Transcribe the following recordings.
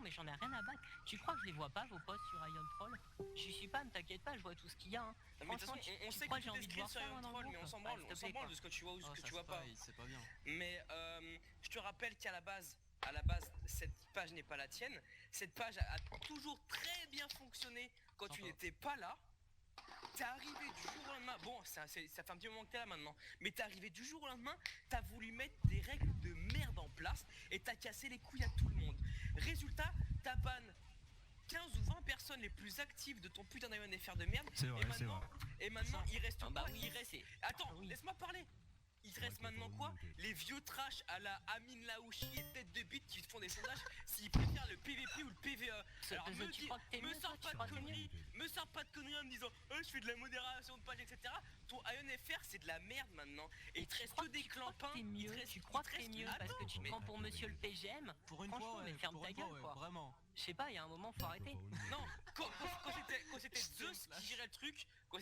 mais j'en ai rien à battre. Tu crois que je les vois pas, vos posts sur Ion Troll? Je suis pas, ne t'inquiète pas, je vois tout ce qu'il y a. Hein. Mais de toute façon, on sait que j'ai tu envie de t'inscris voir sur ça, Ion moi, dans Troll, le mais on groupe. s'en branle, Ouais, on s'il te s'en branle plaît, de ce que tu vois ou ce que tu vois pas. C'est pas bien. Mais je te rappelle qu'à la base, cette page n'est pas la tienne. Cette page a toujours très bien fonctionné quand tu n'étais pas là. T'es arrivé du jour au lendemain, bon ça fait un petit moment que t'es là maintenant, mais t'es arrivé du jour au lendemain, t'as voulu mettre des règles de merde en place et t'as cassé les couilles à tout le monde. Résultat, t'as ban 15 ou 20 personnes les plus actives de ton putain d'IONFR de merde. C'est vrai, c'est vrai. Et maintenant il reste Ah bah quoi? oui, Il reste... c'est- Attends, oui. laisse-moi parler. Il te reste maintenant quoi? Les vieux trash à la Amin Laouchi et tête de bite qui te font des sondages s'ils préfèrent le PVP ou le PVE. Alors parce que tu crois que t'es mieux, sors toi, pas tu de crois que t'es conneries, me sors pas de conneries en me disant oh, je fais de la modération de page etc. Ton IONFR c'est de la merde maintenant. Et il te reste que des clampins. Tu crois que t'es mieux parce que tu te prends pour monsieur le PGM? Pour une Franchement, fois, mais ferme ta gueule quoi. Vraiment. Je sais pas, il y a un moment, faut arrêter. Non, quand c'était Zeus qui gérait le truc, quand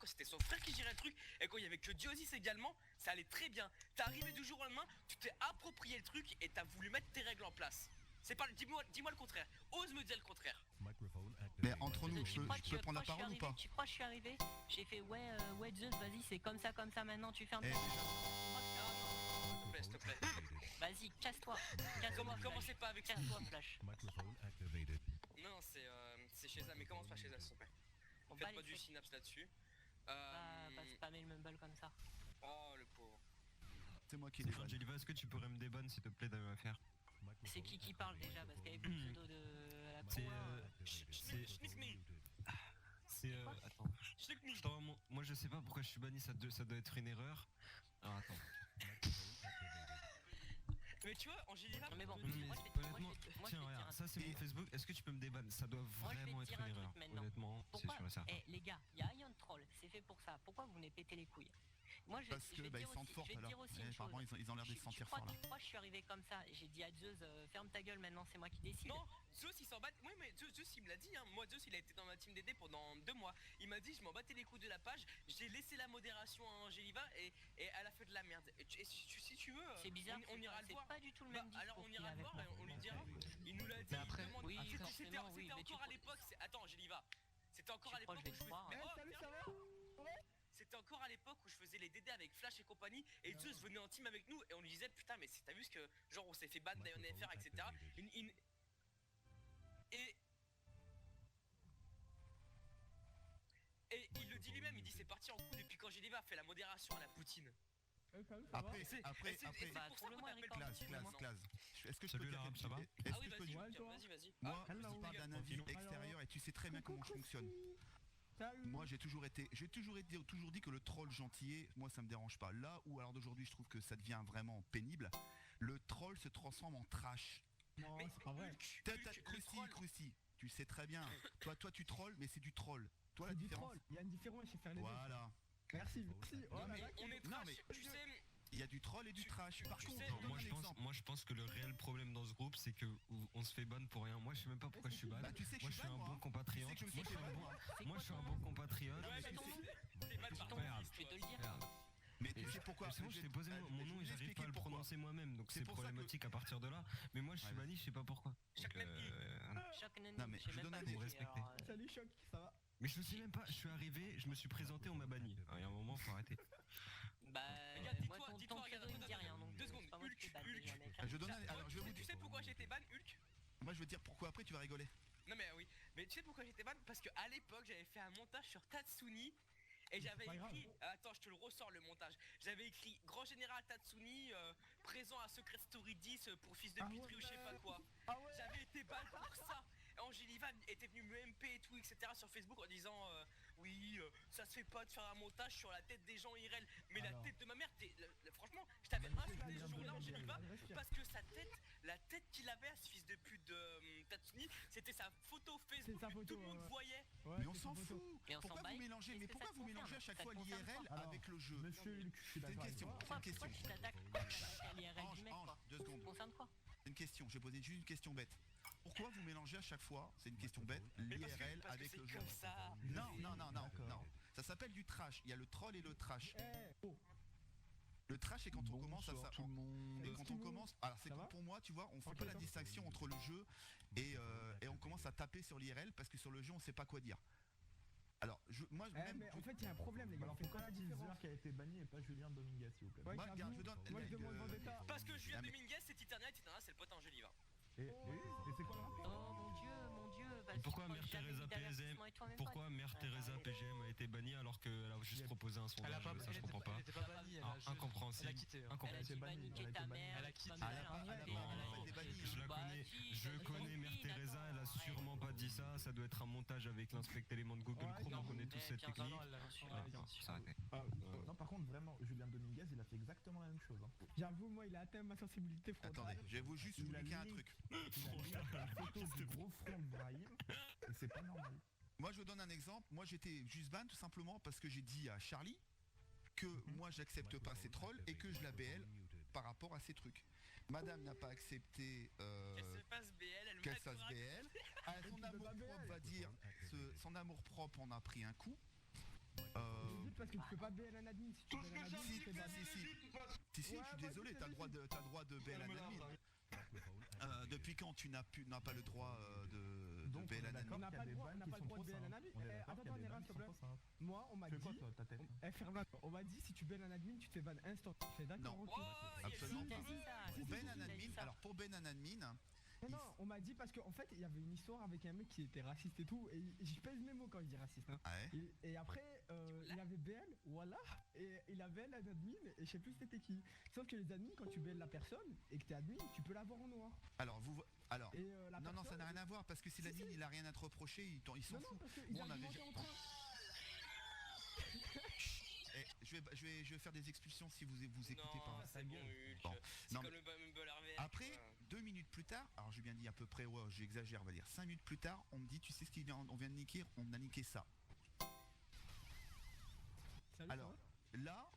c'était son frère qui gérait le truc, et quand il y avait que Dionysus également, ça allait très bien. T'es arrivé du jour au lendemain, tu t'es approprié le truc et t'as voulu mettre tes règles en place. C'est pas, dis-moi le contraire. Ose me dire le contraire. Mais entre nous, je crois peux prendre la parole ou pas? Tu crois que je suis arrivé? J'ai fait ouais Zeus, vas-y, c'est comme ça maintenant, tu fermes ta gueule. S'il te plaît. Vas-y, casse-toi. Commencez pas avec ça. Casse-toi, Flash. Non, c'est chez ça, mais commence pas chez ça, s'il te plaît. Bon, Faites bah, pas allez, du synapse là-dessus. pas spammer le mumble comme ça. Oh, le pauvre. C'est moi qui ai des vannes. Angeliva, est-ce que tu pourrais me débanner s'il te plaît d'AEFR? C'est qui parle déjà? Parce qu'avec le pseudo de la con C'est là, c'est attends. Je t'envoie moi je sais pas pourquoi je suis banni, ça doit être une erreur. Alors attends. Mais tu vois, Angeliva, Non mais bon, Non, mais moi je vais te honnêtement, dire tiens un regarde, truc. ça c'est mon Facebook, est-ce que tu peux me débanner? Ça doit Moi, je vais vraiment te être dire une un truc erreur. maintenant. Honnêtement, c'est Pourquoi sûr et certain. les gars, il y a Ion Troll, c'est fait pour ça. Pourquoi vous venez péter les couilles? Moi je Parce que vais bah, dire ils sentent aussi, fort je vais te alors. dire aussi une chose. Apparemment ils ont l'air de se sentir fort là. Tu crois que je suis arrivé comme ça? J'ai dit à Zeus, ferme ta gueule maintenant, c'est moi qui décide. non, Zeus il s'en bat. Oui, mais Zeus il me l'a dit, hein. Moi, Zeus il a été dans ma team DD pendant 2 mois. Il m'a dit, je m'en battais les couilles de la page. J'ai laissé la modération à Angeliva et elle a fait de la merde. Et si tu veux, C'est bizarre, on ira le c'est voir. pas du tout le même discours. Alors on qu'il ira le avait voir et pour on lui moi. dira. Il nous l'a dit. Mais après, il demande- oui, c'était forcément, oui, mais encore tu à l'époque. Attends, Angeliva. C'était encore Tu à crois l'époque que où je je vais te croire, faisais. hein. Oh, salut, ça va? C'était encore à l'époque où je faisais les DD avec Flash et compagnie et Zeus venait en team avec nous et on lui disait putain mais t'as vu ce que genre on s'est fait ban d'IONFR etc. Et il le dit lui-même, il dit c'est parti en coup depuis quand Geneva a fait la modération à la Poutine. Après, Bah, pour ça trouve-le qu'on moi, appelle Ricord. classe. Est-ce que je peux Salut, dire l'arabe, quelque ça va? chose? Ah Est-ce oui que je peux dire? vas-y. Moi, Ah, je parle d'un avis extérieur et tu sais très bien comment je fonctionne. Moi j'ai toujours dit que le troll gentillet, moi ça me dérange pas. Là où alors d'aujourd'hui je trouve que ça devient vraiment pénible, le troll se transforme en trash. Non, c'est pas vrai. Cruci, tu sais très bien. Toi tu trolls mais c'est du troll. Toi la C'est du différence. troll, il y a une différence chez faire les deux. Voilà. Merci. Oh là là, on est Non, trash, mais- tu sais. Il y a du troll et du trash. Par tu contre, sais, je donne un exemple. Moi je pense que le réel problème dans ce groupe c'est que on se fait ban pour rien. Moi je sais même pas pourquoi je suis ban. Bah tu sais que Moi je je suis suis un ban, bon moi. compatriote. Tu sais que je me suis fait ban, moi. Moi je suis un bon compatriote. Ouais, mais C'est tu ton sais, nom. t'es mal C'est parti. ton nom, je vais te le dire. Regarde. Mais tu sais pourquoi? C'est bon, je t'ai posé mon nom et j'arrive pas à le prononcer moi-même, donc C'est c'est pour ça que- problématique à partir de là. Mais moi je suis Ouais. banni, je sais pas pourquoi. Chaque Donc, même voilà. Chaque nani, Non, mais je sais je même donne pas un qui avis. c'est, Respecté. alors, Salut Choc, ça va? Mais je sais même pas, je suis arrivé, je me suis présenté, on m'a banni. Il y a un moment, faut arrêter. Bah, Regarde, moi ton dis-toi, pseudo il me dit rien, donc 2 c'est secondes. pas moi qui t'ai ban déjà, mec. Je donne un- alors je vais vous Tu dire. sais pourquoi j'ai été ban, Hulk? Moi je veux dire pourquoi après tu vas rigoler. Non mais oui, mais tu sais pourquoi j'étais ban? Parce que à l'époque j'avais fait un montage sur Tatsuni et j'avais pas grave. écrit, attends je te le ressors le montage, j'avais écrit Grand Général Tatsuni présent à Secret Story 10 pour fils de Ah pitry ou ouais. je sais pas quoi. Ah ouais. J'avais été ban pour ça. Et Angeliva était venue me MP et tout etc sur Facebook en disant oui ça se fait pas de faire un montage sur la tête des gens IRL. Mais Alors. la tête de ma mère, franchement je t'avais insulté ce jour-là Angeliva parce que sa tête, la tête qu'il avait à ce fils de pute de Tatsuni, c'était sa photo Facebook sa que photo, tout le monde ouais. voyait. Ouais, Mais on c'est s'en une photo. fout. Et on s'en Pourquoi bat, vous mélangez? est-ce Mais que pourquoi ça te vous mélangez à concerne? chaque Ça fois te concerne l'IRL pas avec le jeu? Monsieur Hulk, je suis C'est une d'accord avec question. toi. C'est une question. Pourquoi tu t'attaques à l'IRL du mec quoi? 2 Ça secondes. te concerne quoi? C'est une question. J'ai posé juste une question bête. Pourquoi vous mélangez à chaque fois? C'est une question bête. Mais parce L'IRL que avec c'est le jeu. comme ça. Non. D'accord. Ça s'appelle du trash. Il y a le troll et le trash. Eh, oh. Le trash, c'est quand on commence à Bonsoir ça. tout le monde. Et quand on commence, alors c'est Ça que va pour moi, tu vois, on fait Ok, pas la ça va. distinction entre le jeu et on commence à taper sur l'IRL parce que sur le jeu, on sait pas quoi dire. Alors, moi, même. Mais en fait, il y a un problème, les gars. Alors On fait quoi pourquoi la Teaser différence qui a été banni et pas Julien Dominguez s'il vous plaît? Ouais, Moi, j'avoue. regarde, je donne. Moi, je demande Vendetta. Parce que Julien Ah, mais- Dominguez c'est Titania et Titania c'est le pote Angeliva. Et c'est quoi le rapport? Oh mon dieu, vas-y, Pourquoi moi, Mère jamais Teresa mis d'avertissement PSM et toi, même Pourquoi pas. Mère Teresa PGM a été bannie alors qu'elle a juste proposé un sondage? Ça, je comprends pas. Elle était pas bannie, elle a Ah, juste- incompréhensible. Elle a quitté. Elle a Incompréhensible. dit bannie, niquer elle a ta été bannie. mère, Elle a quitté. ta Ah, mère, elle a pas arrête. des bannis, Je la Bah, connais, si, je t'as connais compris, Mère Teresa, elle a d'accord, sûrement pas dit ça, ça doit être un montage avec l'inspect élément de Google Ouais, Chrome, on non, connaît tous cette bien sûr. technique. Non, elle l'a reçu. Ah, bien faut sûr. s'arrêter. Non, par contre, vraiment, Julien Dominguez, il a fait exactement la même chose. Hein. J'avoue, moi, il a atteint ma sensibilité frontale. Attendez, je vais vous juste vous Il a expliquer un link. truc. Il a mis la photo du gros front de Brahim et c'est pas normal. Moi, je vous donne un exemple. Moi, j'étais juste ban tout simplement parce que j'ai dit à Charlie que moi, j'accepte pas ces trolls et que je la BL par rapport à ces trucs. Madame n'a pas accepté Qu'elle se fasse BL, elle qu'elle m'a fasse tout BL. Ah, son amour propre va dire, son amour propre en a pris un coup. Je dis parce que tu peux pas BL un admin. Si tu BL un admin, Si, t'es banni. Si, je suis Ouais, désolé, vas-y, t'as le droit de BL un admin. Depuis quand tu n'as pas le droit de Donc, BL on est un d'accord On admin n'a qu'il y pas a le des droit, bans on n'a qui pas le sont droit de trop BL un simples. admin. On est Eh, d'accord attends, qu'il y a des Nera, bans s'il qui te sont plaît. trop simples. Moi, on m'a Fais dit. quoi toi, ta tête? Fernan, on m'a dit si tu BL un admin, tu te fais ban instant. Tu fais d'accord, Non. ok. Oh, il y a Absolument le pas. petit Si, Pour si, ban si, un il a dit admin, ça. alors pour ban un admin, Non, on m'a dit parce qu'en fait, il y avait une histoire avec un mec qui était raciste et tout. Et j'y pèse mes mots quand je dis raciste. Hein. ouais. Et après, il avait BL, voilà. Et il a BL un admin, et je sais plus c'était qui. Sauf que les admins, quand tu BL la personne et que t'es admin, tu peux l'avoir en noir. Alors alors. Et la Non, personne, ça n'a rien à voir parce que si Si, l'admin si. il a rien à te reprocher, il s'en Non, fout. non, parce qu'ils Bon, on avait argumentaient ja- entre eux. Eh, je vais faire des expulsions si vous écoutez Non, pas. c'est bon, Hulk. Bon. C'est Non, comme le Bumble RVR. Après, 2 minutes plus tard, alors j'ai bien dit à peu près, ouais, j'exagère, on va dire 5 minutes plus tard, on me dit, tu sais ce on vient de niquer? On a niqué ça. Salut, Alors, ça va là,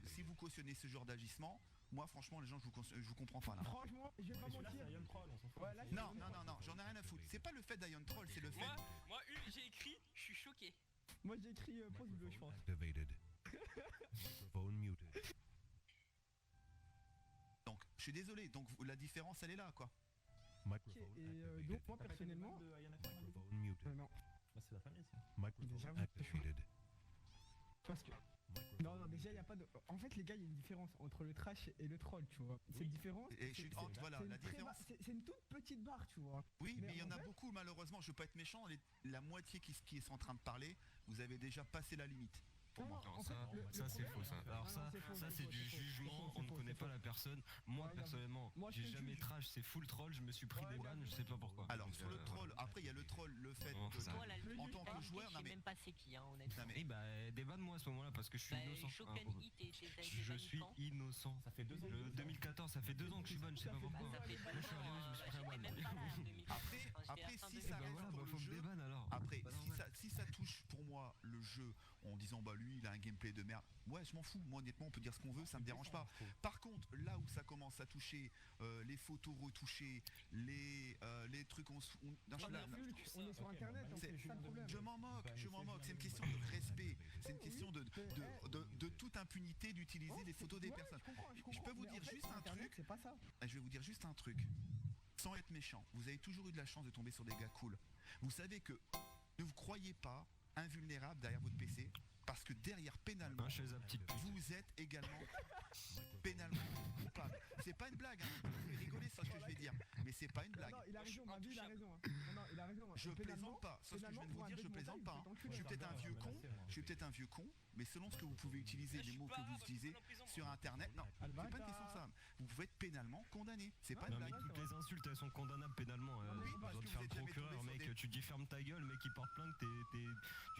si vous cautionnez ce genre d'agissement, moi franchement les gens je vous comprends pas là. Franchement, je vais pas mentir. Troll, on s'en fout. Ouais, là, c'est Non, Iron non, Troll. non, non, j'en ai rien à foutre. C'est pas le fait d'Ion Troll, c'est le fait. Moi, Hulk, j'ai écrit, je suis choqué. Moi, j'ai écrit pause bleu, je pense. Donc, je suis désolé, donc la différence elle est là quoi. Ok, et donc, moi, personnellement. Non, Bah, c'est la famille, ça. déjà, parce que. Non, non, déjà, il n'y a pas de. En fait, les gars, il y a une différence entre le trash et le troll, tu vois. Cette différence. Et je suis voilà, c'est la une très différence. c'est une toute petite barre, tu vois. Oui, mais il y en en a fait- beaucoup malheureusement, je veux pas être méchant, la moitié qui est en train de parler, vous avez déjà passé la limite. Pour moi. Non, en ça, fait, le ça c'est problème- faux ça. Alors Non, ça, non, c'est faux, ça c'est c'est faux, du c'est faux, jugement, c'est faux, on ne c'est connaît faux. pas la personne. Moi Ouais, personnellement, moi, je j'ai te jamais juge. trash, c'est full troll, je me suis pris Ouais, des bannes, je sais pas pourquoi. Alors Donc, sur le troll, après il y a le troll, le fait Non, de. ça- Toi, la En tant que joueur, je non sais mais. même pas c'est qui, hein, honnêtement. Non, mais- Eh bah débanne-moi à ce moment-là parce que je suis Bah, innocent. Shoken Ah, Hit et t'as été je banni suis quand innocent. Ça fait 2 ans. Le 2014, ça fait 2 ans que je suis ban, je sais pas pourquoi. Ça fait Moi, 2 je suis ans, arrivé, je me suis pris un j'étais ban. même pas là en 2014. Après, Enfin, j'étais après, à fin si 2014. ça Bah reste voilà, pour bah le faut me jeu. débanne alors. Après, Bah, si ça touche pour moi le jeu en disant bah lui il a un gameplay de merde, ouais je m'en fous, moi honnêtement on peut dire ce qu'on veut, ça me dérange pas. Par contre, là où ça commence à toucher les photos retouchées, les trucs non, je suis là, On est sur internet, donc c'est ça le problème. je m'en moque, c'est une question de respect, c'est une question de toute impunité d'utiliser les photos des personnes. Je peux vous dire juste un truc. C'est pas ça. Je vais vous dire juste un truc, sans être méchant, vous avez toujours eu de la chance de tomber sur des gars cool. Vous savez que ne vous croyez pas invulnérable derrière votre PC, parce que derrière pénalement, Un chaise à petite pute. vous êtes également pénalement coupable. C'est pas une blague, hein. Vous pouvez rigoler sur ce que je vais dire, mais c'est pas une blague. Non, il a raison, ma vie, il a raison. hein. Non, il a raison. Je Pénalement, plaisante pas, sur ce que je viens de pour vous un dire, je bug plaisante mental, pas. il hein. faut Je suis t'enculer. peut-être un vieux con, je suis peut-être un vieux con, mais selon ce que vous pouvez utiliser, les mots que vous utilisez sur internet, non, c'est pas une question de ça. Vous pouvez être pénalement condamné, c'est pas une Non mais blague. toutes les insultes elles sont condamnables pénalement. Non, mais T'as parce besoin de que faire vous le êtes jamais procureur tombé sur mec, des- tu dis ferme ta gueule mec, il porte plainte, tu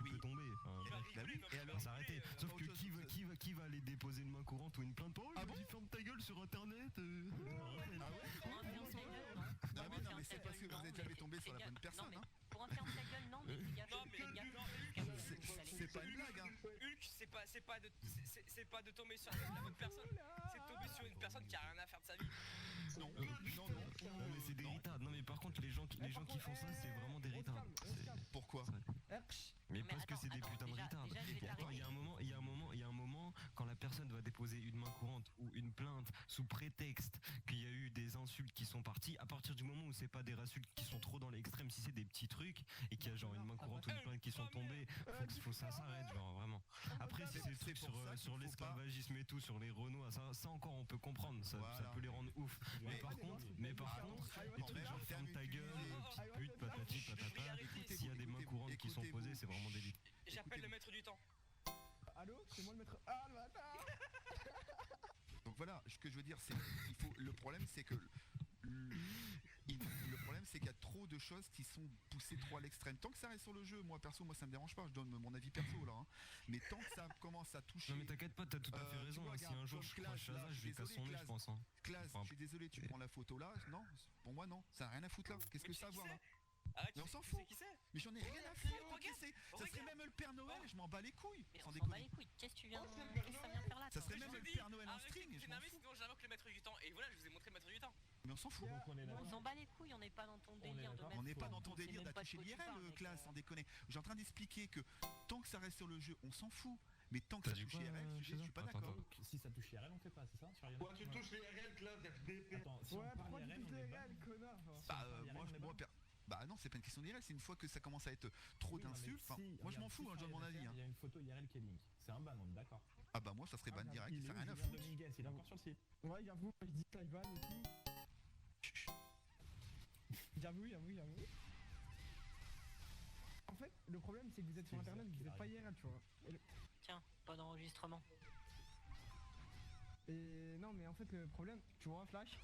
Oui. peux tomber. Enfin, Il va Bah rigoler, oui, non, et mais alors, il va faut s'arrêter. rigoler, Sauf autre que chose, qui va aller déposer une main courante ou une plainte? Oh, Ah il bon m'a dit ferme ta gueule sur internet. Pour un ferme ta gueule, non. Non Pour mais un non ferme mais ta c'est parce que gueule, vous non, êtes jamais mais tombé sur la fais bonne gaffe. personne. Non, mais Hein. pour un ferme ta gueule, non, mais fais gaffe. Non, mais fais gaffe. non, Fais gaffe, Hulk, vous allez- C'est pas une blague hein. Hulk, c'est pas de tomber sur la bonne personne, c'est de tomber sur une personne qui a rien à faire de sa vie. Non, non, non. Non mais c'est des ritards. Non mais par contre les gens qui font ça c'est vraiment des ritards. Pourquoi? Mais Mais parce que attends, c'est des attends, putins de déjà- ritards. déjà, je vais Attends, il y a un moment quand la personne va déposer une sous prétexte qu'il y a eu des insultes qui sont parties, à partir du moment où c'est pas des insultes qui sont trop dans l'extrême, si c'est des petits trucs et qu'il y a genre une main courante ou une plainte qui sont tombées, faut que ça s'arrête, genre vraiment. Après, si c'est le truc sur l'esclavagisme et tout, sur les Renois, ça encore on peut comprendre, ça peut les rendre ouf. Mais par contre, les trucs genre ferme ta gueule, petite pute, patati patata, s'il y a des mains courantes qui sont posées, c'est vraiment débile. J'appelle le maître du temps. Allô, c'est moi le maître. Ah le bâtard. Donc voilà, ce que je veux dire, c'est le problème, c'est que le problème, c'est qu'il y a trop de choses qui sont poussées trop à l'extrême. Tant que ça reste sur le jeu, moi perso, ça me dérange pas. Je donne mon avis perso là. Hein. Mais tant que ça commence à toucher. Non mais t'inquiète pas, t'as tout à fait raison. Si un jour je croise Shaza, je vais casser son nez, je pense. Hein. Classe, je suis désolé, tu prends la photo là. Non, pour moi non, ça n'a rien à foutre là. Qu'est-ce que ça a à voir là? Mais on s'en fout. Mais j'en ai rien à foutre. Ça serait même le Père Noël, je m'en bats les couilles. Mais Sans on s'en bat déconner. les couilles. Qu'est-ce que tu viens faire là? Ça serait même le Père Noël en string. Je m'en fous. Sinon j'invoque le maître du temps. Et voilà, je vous ai montré le maître du temps. Mais on s'en fout. On s'en bat les couilles, on n'est pas dans ton délire de mettre. On n'est pas dans ton on sait délire même pas de d'attacher quoi tu l'IRL, parles, mec, classe, sans déconner. J'ai en train d'expliquer que tant que ça reste sur le jeu, on s'en fout. Mais tant que ça touche IRL, je suis pas d'accord. Si ça touche IRL, on fait pas, c'est ça? Ouais, tu touches les RL, classe, FDP. Attends, si on Ouais, parle pourquoi tu IRL, touches on les est règles, connard? Bah non, c'est pas une question d'IRL, c'est une fois que ça commence à être trop d'insultes. Enfin, moi je m'en fous, je donne mon avis. Il y a une photo IRL qui est link. C'est un ban, on est d'accord. Ah bah moi ça serait ban direct, ça rien à foutre. foutre. Il est encore sur le site. Ouais, j'avoue, je dis Taiwan aussi. J'avoue. En fait, le problème c'est que vous êtes sur internet, vous êtes pas IRL, tu vois. Tiens, pas d'enregistrement. Et non, mais en fait, le problème, tu vois, Flash.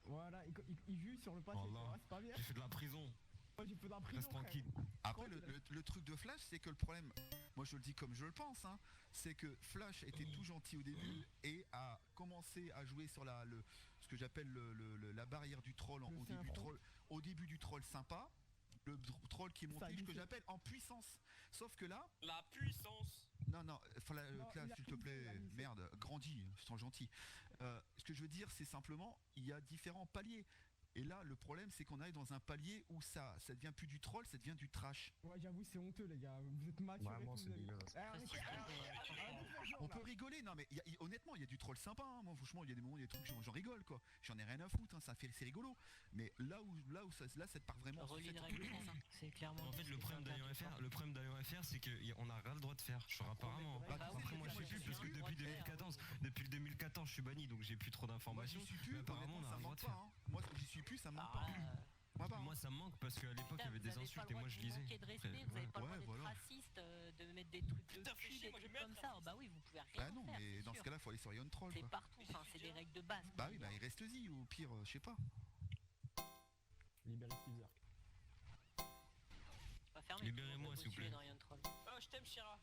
Voilà, il juge sur le passé, tu vois, c'est pas bien. J'ai fait de la prison. Moi j'ai fait de la prison. Reste tranquille. Après le truc de Flash, c'est que le problème, moi je le dis comme je le pense, hein, c'est que Flash était tout gentil au début et a commencé à jouer sur ce que j'appelle la barrière du troll au début du troll sympa. Le troll qui est monté, ce que j'appelle en puissance. Sauf que là... La puissance. Non, classe, s'il te plaît, merde, grandis, je suis gentil. Ce que je veux dire, c'est simplement, il y a différents paliers. Et là, le problème, c'est qu'on arrive dans un palier où ça devient plus du troll, ça devient du trash. Ouais, j'avoue, c'est honteux, les gars. Vous êtes mature. Vraiment, c'est dégueulasse. On peut rigoler, non mais honnêtement, il y a du troll sympa. Hein. Moi, franchement, il y a des moments, il y a des trucs, j'en rigole quoi. J'en ai rien à foutre, hein. C'est rigolo. Mais là où ça part vraiment. Relis les règles, c'est clairement. En fait, le problème d'Alliant FR, c'est qu'on n'a rien le droit de faire. Genre apparemment. Après, moi, je sais plus parce que depuis le 2014, je suis banni, donc j'ai plus trop d'informations. Moi, j'y suis plus. Apparemment, on a ça rien le droit manque de pas. faire. Hein. Moi, j'y suis plus, ça me manque pas. Moi ça me manque parce qu'à l'époque il y avait des insultes et moi je lisais. Vous avez pas le droit d'être raciste, de mettre des trucs de cul, des trucs comme ça. Bah oui, vous pouvez rien faire. Bah non, faire, mais dans ce cas-là, faut aller sur Ion Troll. C'est partout, enfin c'est des règles de base. Bah oui, bah il reste-y, ou pire, je sais pas. Libérez Teaser. Pas fermé. Libérez-moi s'il vous plaît. Oh, je t'aime, Shira.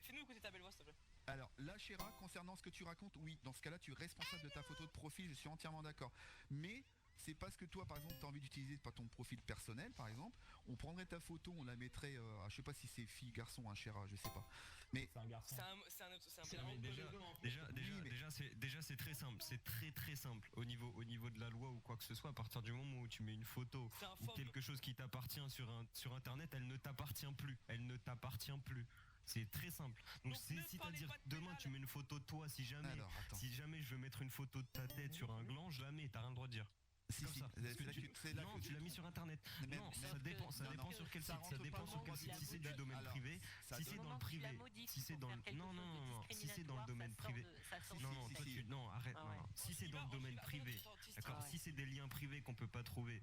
Fais-nous écouter ta belle voix, s'il te plaît. Alors là, Shira, concernant ce que tu racontes, oui, dans ce cas-là, tu es responsable de ta photo de profil, je suis entièrement d'accord. Mais c'est parce que toi, par exemple, tu as envie d'utiliser pas ton profil personnel, par exemple, on prendrait ta photo, on la mettrait, je sais pas si c'est fille, garçon, un Shira, je sais pas. Mais c'est un garçon. Déjà c'est très simple, c'est très simple au niveau de la loi ou quoi que ce soit. À partir du moment où tu mets une photo ou quelque chose qui t'appartient sur internet, elle ne t'appartient plus. C'est très simple. Donc c'est-à-dire demain tu mets une photo de toi, si jamais je veux mettre une photo de ta tête sur un gland, jamais, t'as rien le droit de dire. Si, non, tu l'as mis sur internet. Non, ça dépend sur quel site. Ça dépend sur quel site. Si c'est du domaine privé, si c'est dans le privé, si c'est dans le si c'est dans le domaine privé. Non, arrête. Si c'est dans le domaine privé, d'accord. Si c'est des liens privés qu'on peut pas trouver,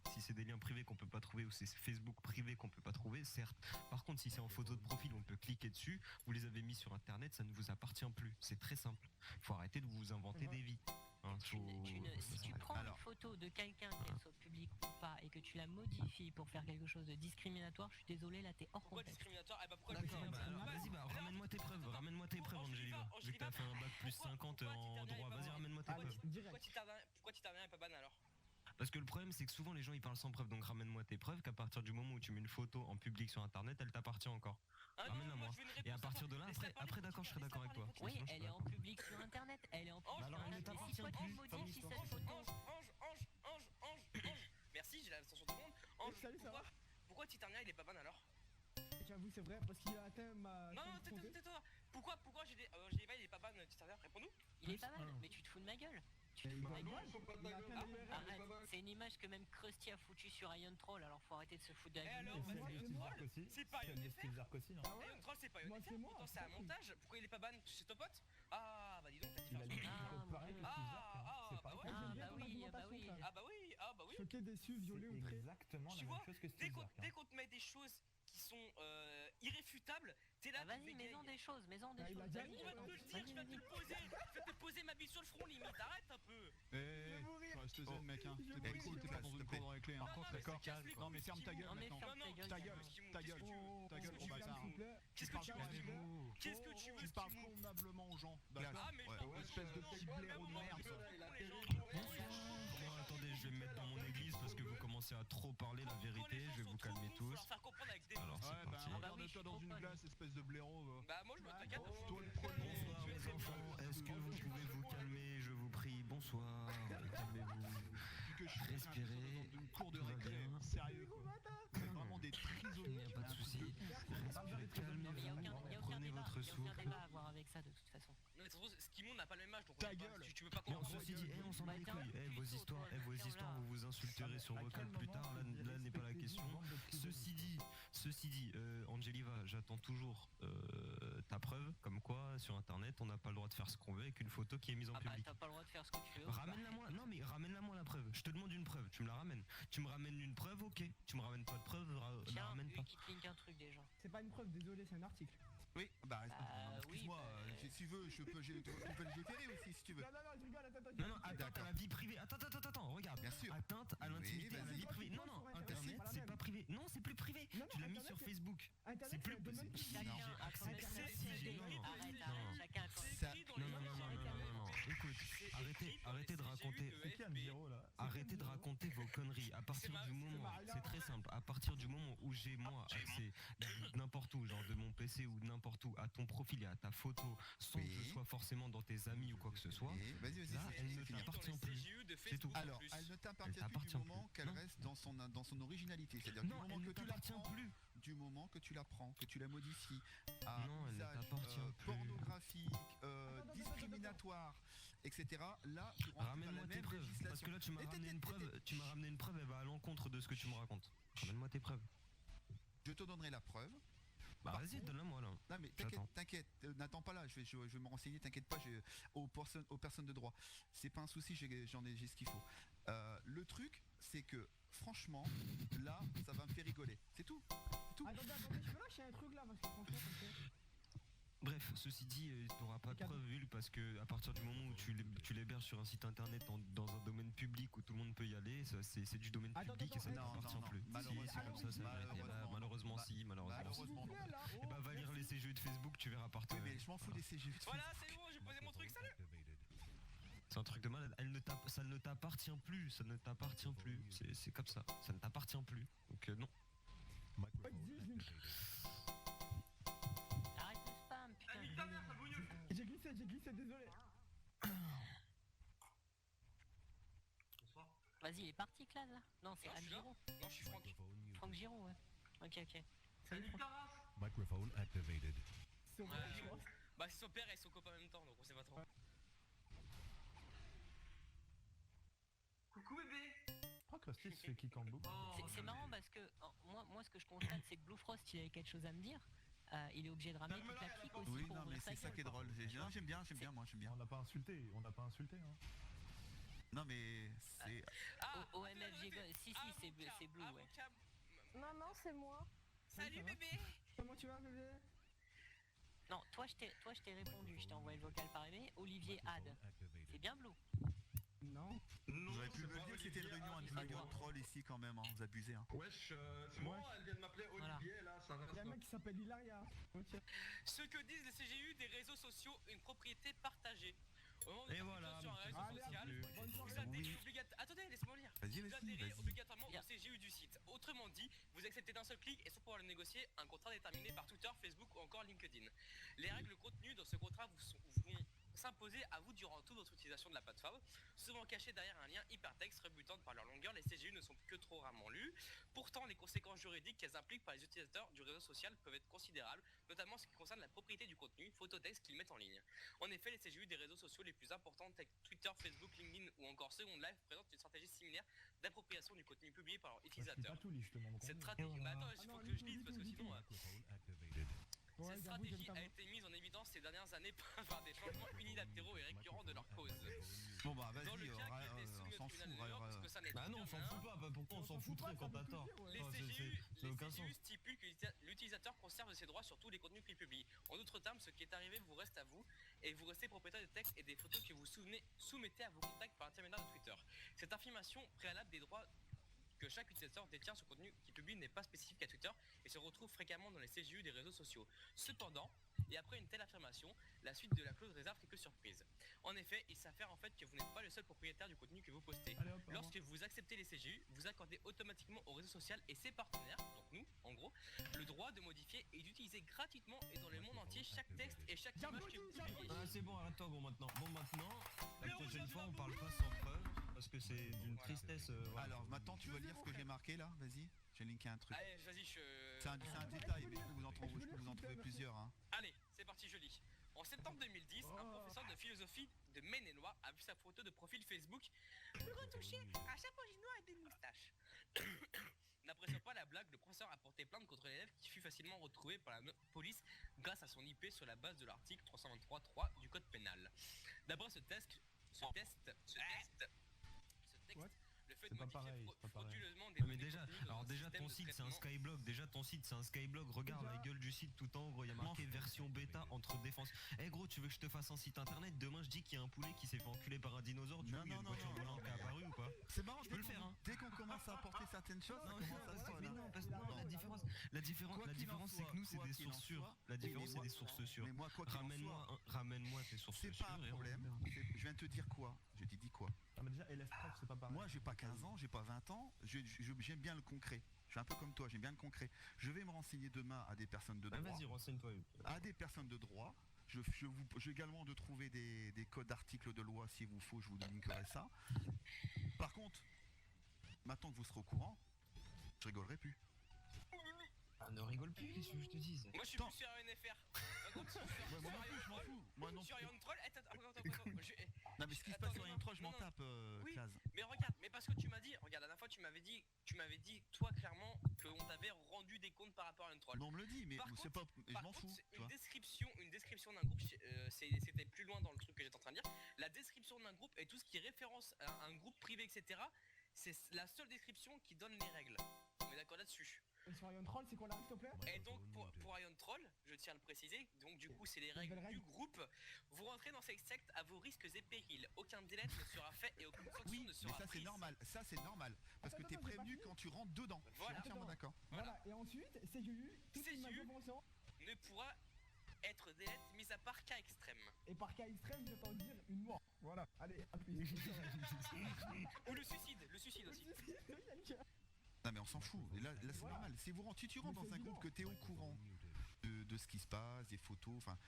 ou c'est Facebook privé qu'on peut pas trouver, certes. Par contre, si c'est en photo de profil, on peut cliquer dessus. Vous les avez mis sur internet, ça ne vous appartient plus. C'est très simple. Faut arrêter de vous inventer des vies. Si tu prends une photo de quelqu'un, qu'elle soit publique ou pas, et que tu la modifies pour faire quelque chose de discriminatoire, je suis désolé, là t'es hors contexte. Discriminatoire? D'accord, vas-y, ramène-moi tes preuves, Angeliva. Vu que t'as fait un bac plus 50 en droit, vas-y, ramène-moi tes preuves. Pourquoi Titarien est pas ban alors? Parce que le problème c'est que souvent les gens ils parlent sans preuve, donc ramène-moi tes preuves qu'à partir du moment où tu mets une photo en public sur internet, elle t'appartient encore. Ramène-la moi. Et à partir de là, après d'accord, je serai d'accord avec toi. Oui, elle est en public sur internet, elle est en public sur internet. Mais si toi tu modifies cette photo... Ange, merci, j'ai l'attention de tout le monde. Ange, pourquoi Titarien il est pas ban alors? J'avoue, c'est vrai, parce qu'il a atteint ma... Non, tais-toi. Pourquoi Angeliva il est pas Paban, Titarder, réponds-nous. Il est pas mal, mais tu te fous de ma gueule. Tu te fous de ma gueule. Ils sont pas ta gueule. Arrête, c'est une image que même Krusty a foutu sur Iron Troll, alors faut arrêter de se foutre de la Et gueule. alors, C'est bah, le Iron style Troll, Zarkozy. c'est pas C'est Iron le style FR. Zarkozy, non? Iron Troll, c'est pas Moi, Iron c'est FR, moi, pourtant c'est un c'est moi. montage. Pourquoi il est pas ban chez ton pote? Ah, bah dis donc, t'as Il a différence. dit qu'il Ah, faut pareil que ah, Steve Zark, hein. ah, C'est bah pas ouais. pareil. Ah J'aime bien bah ton oui, ah bah argumentation, oui. Clad. Ah bah oui. Choqué, déçu, violé, C'est outré. exactement Tu la vois, même chose que dès Steve qu'on Zark. hein. dès qu'on te met des choses qui sont irréfutables, t'es là, Ah, tu vas-y, bégayes. mets-en des choses, mets-en des Ah, il choses. a déjà vas-y, dit, On va te mets-en. le dire, je vais te le poser. Je vais te poser ma bille sur le front, limite. Arrête un peu. Reste zen, mec, hein. Je T'es vais cool, mourir, t'es je pas vais dans une cour de récré, hein. Non, non, mais ça casse les Non, mais couilles, ferme ta Skimou. gueule Non, mais maintenant. ferme ta gueule. Ta gueule, Skimou, ta qu'est-ce gueule, que tu veux ta gueule, Qu'est-ce on que va tu ça. veux s'il vous plaît. Qu'est-ce que tu veux Calmez-vous. Qu'est-ce que tu veux, Tu parles Skimou convenablement aux gens, d'accord? Ah, mais je Ouais. parle Ouais, espèce de petit blaireau de merde. Bon, attendez, je vais me mettre dans mon église parce que vous commencez à trop parler la vérité, je vais vous calmer tous. Faire comprendre avec des Alors, mots. c'est Ouais, bah parti. regarde-toi dans une glace, espèce de blaireau. Bah moi je me t'inquiète. Toi le premier. Bonsoir mes enfants, est-ce que vous pouvez vous calmer, je vous prie? Bonsoir, calmez-vous. Que je suis Respirez, dans une cour de tout va récré, bien. sérieux quoi. C'est vraiment des Il prisonniers. n'y a pas de souci. Respirez, calmez-vous, prenez votre souffle. débat à avoir avec ça de toute façon. Non mais surtout, Skimou n'a pas le même âge donc Ta on peut pas- gueule. tu peux pas Non, comprendre. ceci dit, on s'en bat les couilles. Vos histoires, vous vous insulterez sur vocal plus tard. Là n'est pas la question. Ceci dit, Angeliva, j'attends toujours ta preuve, comme quoi sur internet on n'a pas le droit de faire ce qu'on veut avec une photo qui est mise en Ah bah public. t'as pas le droit de faire ce que tu veux. Ramène-la moi, non mais ramène-la moi la preuve. Je te demande une preuve, tu me la ramènes. Tu me ramènes une preuve, ok. Tu me ramènes pas de preuve, la Tiens, ramène pas. qui te link un truc déjà. C'est pas une preuve, désolé, c'est un article. Oui, bah oui, excuse-moi, bah, si tu veux, tu peux légiférer aussi si tu veux. Non, je rigole, attends. Non, atteinte à la vie privée. Attends, regarde. Bien sûr. Atteinte à l'intimité, à la vie privée. Non, Internet, c'est pas privé. Non, c'est plus privé. Non, Tu l'as mis Internet, sur c'est- Facebook. Internet, C'est plus. c'est un domaine public. Chacun J'ai a son accepté. Internet Si, privé. non, non. Arrête, Non. chacun a son C'est Ça- écrit dans Non, les non, non, non, non, non, non. Écoute, arrêtez de raconter. Arrêtez de raconter vos conneries. À partir du moment, c'est très simple. À partir du moment où j'ai moi accès n'importe où, genre de mon PC ou n'importe où, à ton profil et à ta photo, sans que Oui. ce soit forcément dans tes amis ou quoi que ce soit, Et vas-y, là, elle ne c'est fini. t'appartient plus. C'est tout. Alors, elle ne t'appartient plus du t'appartient moment plus. qu'elle Non. reste dans son originalité, c'est-à-dire du Non, moment elle que ne tu la t'appartient prends, plus. du moment que tu la prends, que tu la modifies à Non, elle ne usage t'appartient plus. pornographique, discriminatoire, etc. Là, tu rentres dans la Ramène-moi tes même preuves. Parce législation. que là, tu m'as ramené une preuve, elle va à l'encontre de ce que tu me racontes. Ramène-moi tes preuves. Je te donnerai la preuve. Bah Par vas-y, contre- donne-la moi là. Non mais J'attends. t'inquiète, n'attends pas là, je vais me renseigner, t'inquiète pas, aux personnes de droit. C'est pas un souci, j'ai ce qu'il faut. Le truc, c'est que franchement, là, ça va me faire rigoler. C'est tout. Attendez, je peux lâcher un truc là parce que franchement, ça me fait. Bref, ceci dit, t'auras pas de preuve Vul, parce que à partir du moment où tu l'héberges sur un site internet dans un domaine public où tout le monde peut y aller, c'est du domaine Attends, public et ça ne non, t'appartient non, plus. malheureusement, Si, c'est comme ça, c'est la vérité. malheureusement, Malheureusement si, malheureusement si. malheureusement. Et bah va lire les CGU de Facebook, tu verras partout. Oui, mais je m'en fous des CGU. Voilà, c'est bon, j'ai posé mon truc, salut. C'est un truc de malade. Ça ne t'appartient plus, ça ne t'appartient plus. C'est comme ça, ça ne t'appartient plus. Donc non. Arrête le spam, putain. Nique ta mère, ça bougne. J'ai glissé, désolé. Bonsoir. Vas-y, il est parti, Clad là. Non, c'est Non, je Anne suis là. Giraud. Non, je suis Franck. Franck Giraud, ouais. Ok. Salut ta race. Microphone activated. C'est bon, je pense. Bah c'est son père et son copain en même temps donc on sait pas trop. Coucou bébé. Pourquoi Krusty se fait kick en boucle? C'est marrant parce que moi, ce que je constate, c'est que Blue Frost, il avait quelque chose à me dire. Il est obligé de ramener toute la clique aussi Oui, pour non, mais ouvrir sa c'est ça gueule, qui est quoi. drôle. J'aime bien, moi, j'aime bien. On n'a pas insulté, hein. Non, mais c'est. OMFG, si, c'est Blue, ouais. Maman, c'est moi. Salut bébé. Comment tu vas, bébé? Non, toi, je t'ai répondu. Je t'ai envoyé le vocal par email. Olivier Had. C'est bien Blue. Non. Vous auriez pu me dire que c'était une réunion de troll ici quand même, hein. Vous abusez, hein. Wesh, c'est moi, elle vient de m'appeler Olivier là, ça Il y a un reste. mec qui s'appelle Hilaria. Ok. Ce que disent les CGU des réseaux sociaux, une propriété partagée. Au moment où Et vous voilà, êtes sur un réseau Allez, social, bonne soirée. vous adhérez Oui. Attendez, laisse-moi lire. Vas-y, Vous vas-y, adhérez vas-y. obligatoirement Bien. au CGU du site. Autrement dit, vous acceptez d'un seul clic et sans pouvoir le négocier un contrat déterminé par Twitter, Facebook ou encore LinkedIn. Les règles contenues dans ce contrat vont s'imposer à vous durant toute votre utilisation de la plateforme. Souvent cachées derrière un lien hypertexte rebutant par leur longueur, les CGU ne sont que trop rarement lus. Pourtant, les conséquences juridiques qu'elles impliquent par les utilisateurs du réseau social peuvent être considérables, notamment en ce qui concerne la propriété du contenu, photo-texte qu'ils mettent en ligne. En effet, les CGU des réseaux sociaux les plus importants tels que Twitter, Facebook, LinkedIn ou encore Second Life présentent une stratégie similaire d'appropriation du contenu publié par leurs utilisateurs. Cette stratégie, bah attends, il faut que je lise parce que sinon... Cette stratégie a été mise en évidence ces dernières années par des changements unilatéraux et récurrents de leur cause. Bon bah vas-y, Dans le cas qui était soumis au tribunal de New York, parce que ça n'est Bah non, on s'en fout pas, pourquoi on s'en foutrait quand t'as tort? Les CGU stipulent que l'utilisateur conserve ses droits sur tous les contenus qu'il publie. En d'autres termes, ce qui est arrivé vous reste à vous, et vous restez propriétaire des textes et des photos que vous soumettez à vos contacts par l'intermédiaire de Twitter. Cette affirmation préalable des droits que chaque utilisateur détient sur contenu qu'il publie n'est pas spécifique à Twitter et se retrouve fréquemment dans les CGU des réseaux sociaux. Cependant, et après une telle affirmation, la suite de la clause réserve quelques surprises. En effet, il s'avère en fait que vous n'êtes pas le seul propriétaire du contenu que vous postez. Lorsque vous acceptez les CGU, vous accordez automatiquement au réseau social et ses partenaires, donc nous, en gros, le droit de modifier et d'utiliser gratuitement et dans le monde entier chaque texte et chaque image que vous publiez. Ah c'est bon, arrête-toi bon maintenant. La prochaine fois on parle pas sans preuve, parce que c'est d'une tristesse. Voilà. Alors maintenant tu vas lire ce que j'ai marqué là, vas-y. J'ai linké un truc. Allez, vas-y, C'est un détail, mais je peux vous en trouver plusieurs. Hein. Allez, c'est parti, je lis. En septembre 2010, un professeur de philosophie de Maine-et-Loire a vu sa photo de profil Facebook retouchée à chapeau chinois et des moustaches. N'appréciant pas la blague, le professeur a porté plainte contre l'élève qui fut facilement retrouvé par la police grâce à son IP sur la base de l'article 323.3 du code pénal. D'après ce texte, le fait de modifier frauduleusement des mais déjà ton site c'est un Skyblog, regarde la gueule du site tout en gros, il y a marqué version bêta entre défense. Eh gros, tu veux que je te fasse un site internet, demain je dis qu'il y a un poulet qui s'est fait enculer par un dinosaure, tu vois, il y a une voiture volante qui est apparue ou pas? C'est marrant, je peux le faire hein. Dès qu'on commence à apporter certaines choses, mais non, parce que la différence c'est que nous c'est des sources sûres. La différence c'est des sources sûres. Mais moi, ramène-moi tes sources sûres. C'est pas un problème. Je viens de te dire quoi? Je t'ai dit quoi? Ah mais déjà LF-Prof c'est pas pareil. Moi j'ai pas 15 ans, j'ai pas 20 ans, j'aime bien le concret. Je suis un peu comme toi, j'aime bien le concret. Je vais me renseigner demain à des personnes de droit. Vas-y, renseigne-toi. À des personnes de droit. Je vais également de trouver des codes d'articles de loi, s'il vous faut, je vous linkerai ça. Par contre, maintenant que vous serez au courant, je rigolerai plus. Ah, ne rigole plus, qu'est-ce que je te dise? Moi je suis plus sur UNFR. Moi non plus, je m'en fous. Moi non sur plus. Ion Troll, Non mais ce qui se passe sur Ion Troll, je m'en tape, oui, Claz. mais regarde, mais parce que tu m'as dit, regarde, la dernière fois tu m'avais dit, toi clairement, qu'on t'avait rendu des comptes par rapport à Ion Troll. Non, on me le dit, mais c'est pas, je m'en fous. Une description d'un groupe, c'était plus loin dans le truc que j'étais en train de dire. La description d'un groupe et tout ce qui référence à un groupe privé, etc. C'est la seule description qui donne les règles. On est d'accord là-dessus. Et sur Ion Troll, c'est quoi là, s'il te plaît? Et donc pour Ion Troll, je tiens à le préciser, donc du coup c'est les règles du groupe. Vous rentrez dans cette secte à vos risques et périls. Aucun délai ne sera fait et aucune sanction ne sera prise. Ça c'est normal. Parce que t'es prévenu quand tu rentres dedans. Voilà. Je suis entièrement d'accord. Voilà, et ensuite, CGU, toute une information ne pourra être délai mis à part cas extrême. Et par cas extrême, je t'en dire une mort. Voilà, allez, à plus. Ou le suicide aussi. Non mais on s'en fout, et là c'est normal. Si tu rentres dans un groupe que tu es au courant de ce qui se passe, des photos, enfin,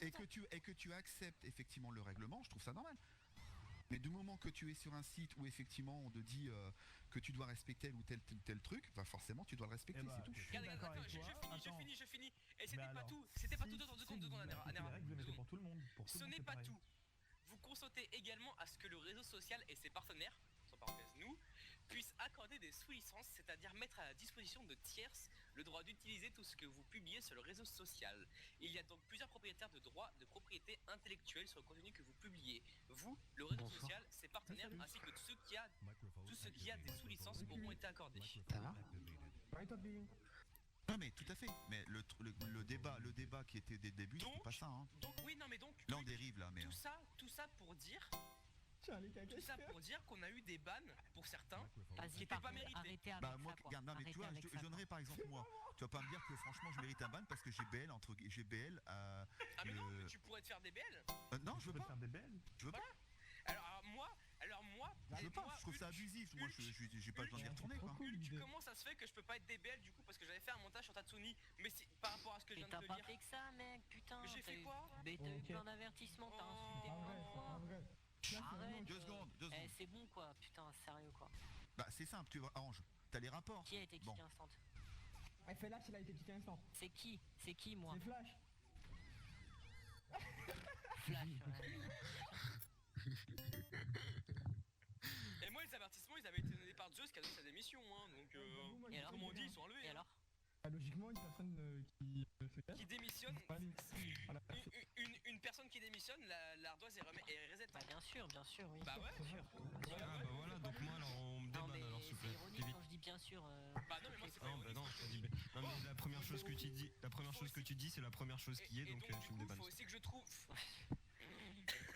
et que tu acceptes effectivement le règlement, je trouve ça normal. Mais du moment que tu es sur un site où effectivement on te dit que tu dois respecter tel truc, bah forcément tu dois le respecter, c'est tout. Regarde, je finis. Et c'était pas tout, dans 2 secondes, Ce n'est pas tout. Vous consentez également à ce que le réseau social et ses partenaires, sans parenthèse nous, puissent accorder des sous-licences, c'est-à-dire mettre à la disposition de tierces le droit d'utiliser tout ce que vous publiez sur le réseau social. Il y a donc plusieurs propriétaires de droits de propriété intellectuelle sur le contenu que vous publiez. Vous, le réseau social, ses partenaires, ainsi que tout ce qui a des sous-licences auront été accordés. Non mais tout à fait, mais le débat qui était dès le début, c'est pas ça hein. Donc oui, non mais donc... Là on dérive là, mais... Tout ça pour dire... qu'on a eu des bans pour certains qui n'étaient pas mérités. Bah moi, regarde, non mais tu vois, je donnerai par exemple moi. Tu vas pas me dire que franchement je mérite un ban parce que j'ai BL Ah mais non, mais tu pourrais te faire des BL. Non, je veux pas. Je veux pas. Alors moi... Je veux pas, je trouve ça abusif, moi j'ai pas besoin d'y retourner quoi. Comment ça se fait que je peux pas être DBL du coup parce que j'avais fait un montage sur Tatsuni, mais par rapport à ce que je viens de te dire. Mais t'as pas fait que ça mec, putain. Mais j'ai fait quoi? Mais t'as eu plein d'avertissements, t'as insulté moi. Arrête. 2 secondes. Eh c'est bon quoi, putain, sérieux quoi. Bah c'est simple, tu vois, Ange, t'as les rapports. Qui a été kické instant? FLH il a été kické instant. C'est qui moi? C'est Flash. Flash. Et moi les avertissements ils avaient été donnés par Zeus qui a donné sa démission hein, donc Et alors, comme on dit ils sont enlevés. Et hein. alors? Logiquement une personne se casse. Qui démissionne, Voilà. une personne qui démissionne, l'ardoise est reset. Bah bien sûr, oui. Bah ouais. Bien sûr. Ah bah voilà, donc moi alors on me Non débanne mais alors s'il vous c'est plaît. ironique Vite. quand je dis bien sûr. Bah non mais moi c'est pas Non bah ironique. non, je te dis non mais la première chose que tu dis, c'est la première chose qui est, Et donc du tu me coup, débannes. faut aussi que je trouve.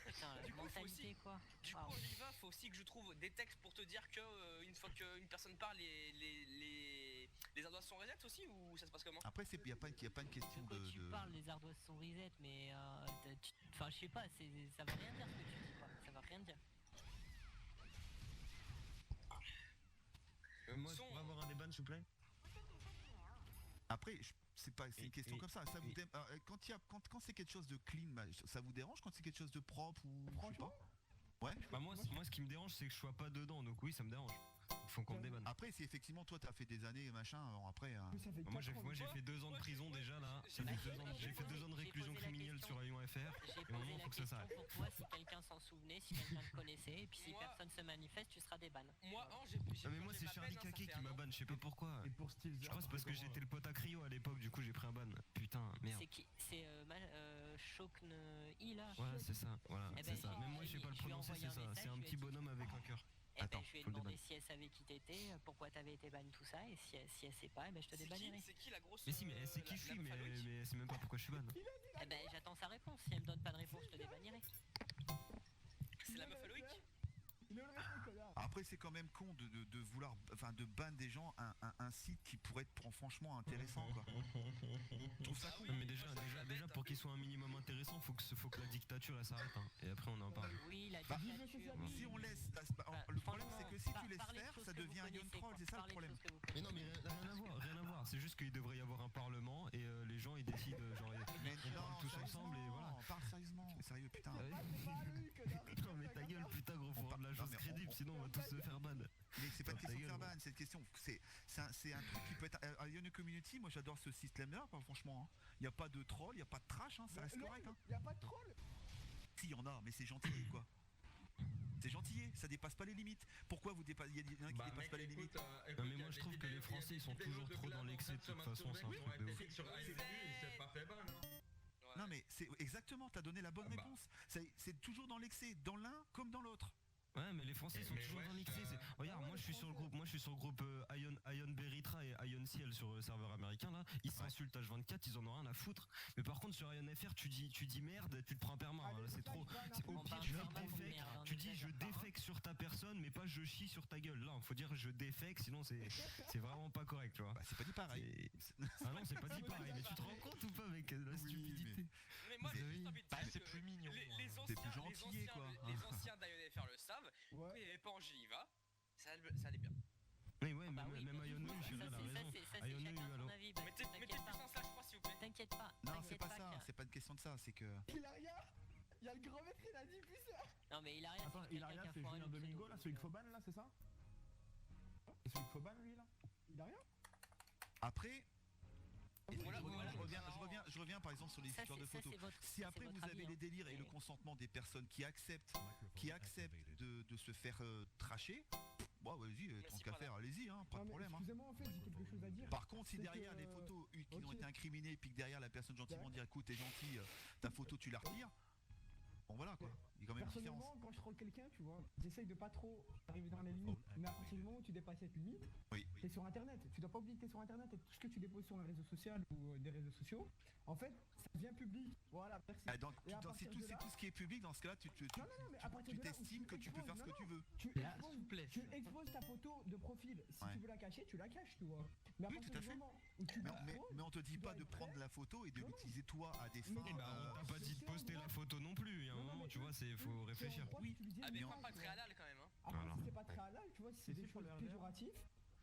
Putain, la Du coup, faut mentalité aussi- quoi. Du coup, on y va, faut aussi que je trouve des textes pour te dire que une fois qu'une personne parle, les ardoises sont reset aussi ou ça se passe comment? Après, il n'y a pas une question Quand de. tu parles, les ardoises sont reset, mais enfin je sais pas, ça va rien dire ce que tu dis quoi. Ça va rien dire. Moi je pourrais avoir un déban s'il vous plaît. Après, c'est une question et- comme ça. Ça vous quand c'est quelque chose de clean, bah, ça vous dérange quand c'est quelque chose de propre ou je sais Franchement pas. Ouais. Bah moi ce qui me dérange c'est que je sois pas dedans, donc oui ça me dérange. Il faut qu'on me débanne. Après, si effectivement toi t'as fait des années machin, alors après. Ça fait Moi j'ai 4 ans. fait 2 ans de prison déjà là. Ça fait 2 ans, j'ai fait 2 ans de réclusion criminelle sur Lyon FR. J'ai Et au posé moment la faut que ça question s'arrête. pour toi si quelqu'un s'en souvenait, si quelqu'un te connaissait, et puis si Moi- personne se manifeste, tu seras déban. Moi, Non mais moi c'est Charlie Kaké qui m'a ban, je sais pas pourquoi. Et pour Steel Je crois que c'est parce que j'étais le pote à Cryo à l'époque, du coup j'ai pris un ban. Putain, merde. C'est qui? C'est Shokne I là. Voilà, c'est ça, voilà, Eh c'est ben, ça. Même moi je sais pas le je lui ai prononcer, envoyé c'est ça. un C'est un message, petit je lui ai bonhomme avec un cœur. Eh ben, Attends, je lui ai faut le demandé débanner. si elle savait qui t'étais, pourquoi t'avais été ban, tout ça, et si elle sait pas, eh ben je te débannerai. C'est qui la grosse. Mais si, mais elle sait qui je suis, mais elle sait même pas pourquoi je suis ban. Eh ben j'attends sa réponse, si elle me donne pas de réponse, je te débannerai. C'est la meuf à Loïc. Il est le respect, connard. Après, c'est quand même con de vouloir, enfin, de ban des gens un site qui pourrait être franchement intéressant, quoi. Je trouve ça con. Non, mais déjà pour qu'il soit un minimum intéressant, faut que la dictature elle s'arrête, hein. Et après on en parle. Oui, la Bah, dictature. Si on laisse, Bah, le problème c'est que si franchement, tu laisses parlez de faire, choses ça que vous devient un Ion connaissez, Troll, quoi. c'est ça le Parlez de problème. choses que vous Mais non, connaissez. mais rien à voir. C'est juste qu'il devrait y avoir un parlement et les gens ils décident, genre, Mais on parle tous ensemble et voilà. Parle sérieusement, sérieux, putain. Ah oui. Non mais ta gueule putain gros, faut rendre la chose mais crédible, sinon on va tous se faire ban. Mais c'est pas une Ta question de gueule, faire gros. ban, c'est une question, c'est un truc qui peut être à Ion Community. Moi j'adore ce système-là, franchement. Il y a pas de troll, il y a pas de trash, ça reste correct. Il y a pas de troll. Si, il y en a, mais c'est gentil, quoi. C'est gentil, ça dépasse pas les limites. Pourquoi vous dépassez? Il y en a qui dépassent pas les limites. Non mais moi je trouve que les Français ils sont toujours trop dans l'excès de toute façon, c'est un truc de ouf. Sur IMU, il s'est pas fait ban, hein. Non mais c'est exactement, t'as donné la bonne réponse. C'est toujours dans l'excès, dans l'un comme dans l'autre. Ouais mais les Français sont toujours dans l'excès. Regarde, moi je suis sur le groupe Ion Beritra et Ion Ciel sur le serveur américain là, ils s'insultent H24, ils en ont rien à foutre. Mais par contre sur Ion FR tu dis merde, tu te prends perma, hein, c'est trop. Au pire tu dis défect, tu dis je défecte sur ta personne mais pas je chie sur ta gueule. Là, faut dire je défecte sinon c'est vraiment pas correct, tu vois. Bah c'est pas dit pareil. Ah non, c'est pas dit pareil, mais tu te rends compte ou pas avec la stupidité? Mais moi j'ai juste envie de dire c'est que plus mignon. C'est plus gentil, quoi. les anciens d'Ion FR le savent. Ouais. Quand il n'y avait pas Angeliva, ça allait bien. Mais ouais, Bah oui, même Ion ça, je c'est- la ça, raison. c'est Ion chacun son alors. avis. Bah, Mettez le t'inquiète pas. puissance là, je crois, s'il vous plaît. T'inquiète pas. Non, t'inquiète c'est pas que- ça, c'est pas une question de ça, c'est que. Il a rien. Il y a le grand maître, il a dit plus ça. Non mais il a rien. Attends, il a rien, c'est Julien Domingo là, celui qu'il faut ban là, c'est ça? Et celui qu'il faut ban lui là? Il a rien. Après, Voilà, je reviens par exemple sur les Ça, histoires de c'est- ça, photos. c'est votre- Si ça, après c'est vous votre avez avis, les hein. délires et le Mais- consentement des personnes qui acceptent de se faire tracher, bon vas-y, tant qu'à faire, allez-y, pas Ah, de mais problème. Excusez-moi, en fait, j'ai quelque chose à dire. Par contre, si C'est derrière que, les photos qui ont ok. été incriminées, puis que derrière la personne gentiment dit écoute, t'es gentil, ta photo tu la retires, bon voilà quoi, il y a quand même une différence. Personnellement, quand je troll quelqu'un, tu vois, j'essaye de pas trop arriver dans les limites. Mais à partir du moment où tu dépasses cette limite, Oui. t'es sur internet. Tu dois pas oublier que t'es sur internet et tout ce que tu déposes sur un réseau social ou des réseaux sociaux, en fait, ça devient public. Voilà, merci. Ah, Et à c'est partir tout, de là- ce qui est public, dans ce cas-là, tu Non, mais à partir de là où t'estimes que tu peux faire ce que tu veux. Tu Là, exposes, s'il vous plaît. tu exposes ta photo de profil. Si Ouais. tu veux la cacher, tu la caches, tu vois. Mais à Oui, partir tout à du fait. moment où tu Mais, l'exposes, mais on te dit tu pas dois de être prendre prêt. la photo et de Non, non. l'utiliser toi à des fins. Mais- Eh ben, on t'a pas dit de poster la photo non plus, il y a un Non, non, moment, mais tu vois, faut réfléchir. Oui. Ah, mais pas très halal quand même. Hein. Après, Voilà. si c'est pas très halal, tu vois, si c'est des pour choses le RDR. péjoratives,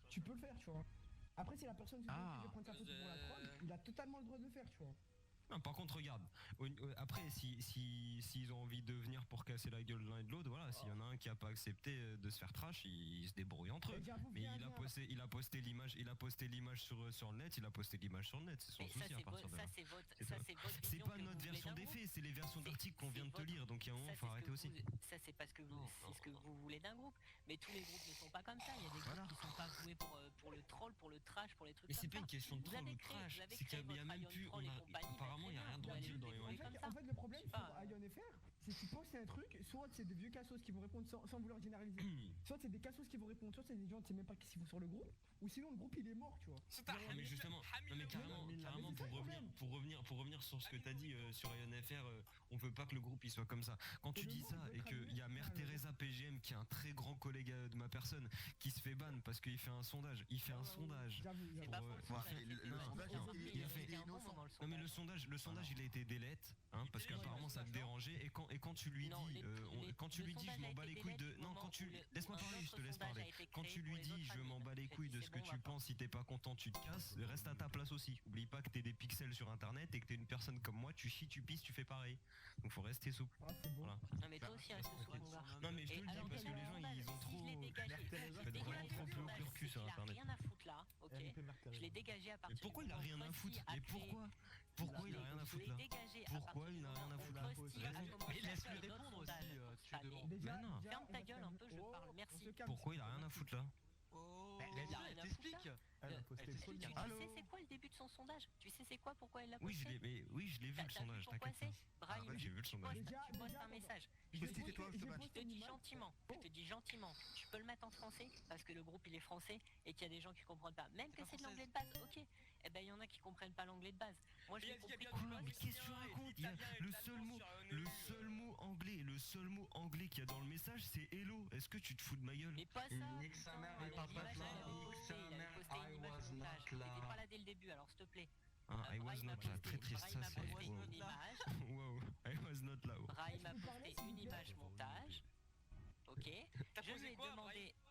tu peux le faire, tu vois. Après, si la personne se dit Ah. de prendre sa photo pour la troll, il a totalement le droit de le faire, tu vois. Non, par contre, regarde. Après, s'ils ont envie de venir pour casser la gueule l'un et de l'autre, voilà. S'il y en a un qui a pas accepté de se faire trash, ils se débrouillent entre eux. Mais il a posté l'image sur le net. Il a posté l'image sur le net. C'est son souci à partir de là. C'est pas notre version des faits, c'est les versions d'articles qu'on vient de te lire. Donc il y a un moment, faut arrêter aussi. Ça, c'est parce que c'est ce que vous voulez d'un groupe. Mais tous les groupes ne sont pas comme ça. Il y a des groupes qui sont pas voués pour le troll, pour le trash, pour les trucs mais comme ça. c'est pas une question de troll ou de trash. C'est qu'il y a même plus. Apparemment, il n'y a rien de droit dans Ion. En fait, le problème sur IonFR, c'est que tu postes un truc, soit c'est des vieux cassos qui vont répondre sans vouloir généraliser, soit c'est des cassos qui vont répondre, soit c'est des gens qui ne savent même pas qui sont sur le groupe, ou sinon le groupe il est mort, tu vois. Mais justement, carrément pour revenir sur ce que t'as dit sur IonFR, on veut pas que le groupe il soit comme ça. Quand tu dis ça et qu'il y a Mère Teresa PGM qui est un très grand collègue de ma personne qui se fait ban parce qu'il fait un sondage, non mais le sondage il a été delete parce qu'apparemment ça te dérangeait et quand tu lui dis je m'en bats les couilles de laisse-moi parler, je te laisse parler. Quand tu lui dis je m'en bats les couilles de ce que tu penses, si t'es pas content tu te casses, reste à ta place aussi. Oublie pas que t'es des pixels sur internet et que t'es une personne comme moi, tu chies, tu pisses, tu fais pareil. Donc faut rester souple. Voilà. Non mais toi aussi reste souple mon gars. Non mais je te le dis parce que les gens ils ont trop le cul sur internet. Rien à foutre là, ok. Je l'ai dégagé à partir. Pourquoi il a rien à foutre? Mais pourquoi il a rien à foutre là? Pourquoi il a rien à foutre là? Mais laisse-lui répondre aussi. Mais non. Ferme ta gueule un peu, je parle, merci. Pourquoi il a rien à foutre là? Elle t'explique. Tu sais c'est quoi le début de son sondage? Tu sais c'est quoi, pourquoi elle l'a posté? Oui, je l'ai vu le sondage, t'inquiète pas. Brahim, j'ai vu le sondage. Tu postes un message. Je te dis gentiment, tu peux le mettre en français parce que le groupe il est français et qu'il y a des gens qui comprennent pas. Même que c'est de l'anglais de base, ok. Eh ben il y en a qui comprennent pas l'anglais de base. Moi j'ai compris quoi, mais qu'est-ce que tu racontes? Il y a le seul mot anglais qu'il y a dans le message c'est hello. Est-ce que tu te fous de ma gueule? Mais pas ça. Nique sa mère, il parle pas de ça. Nique sa mère, I was not là. T'étais pas là dès le début, alors s'il te plaît. I was not là, très triste ça c'est. Wow, I was not là. Brahim a posté une image montage. Ok.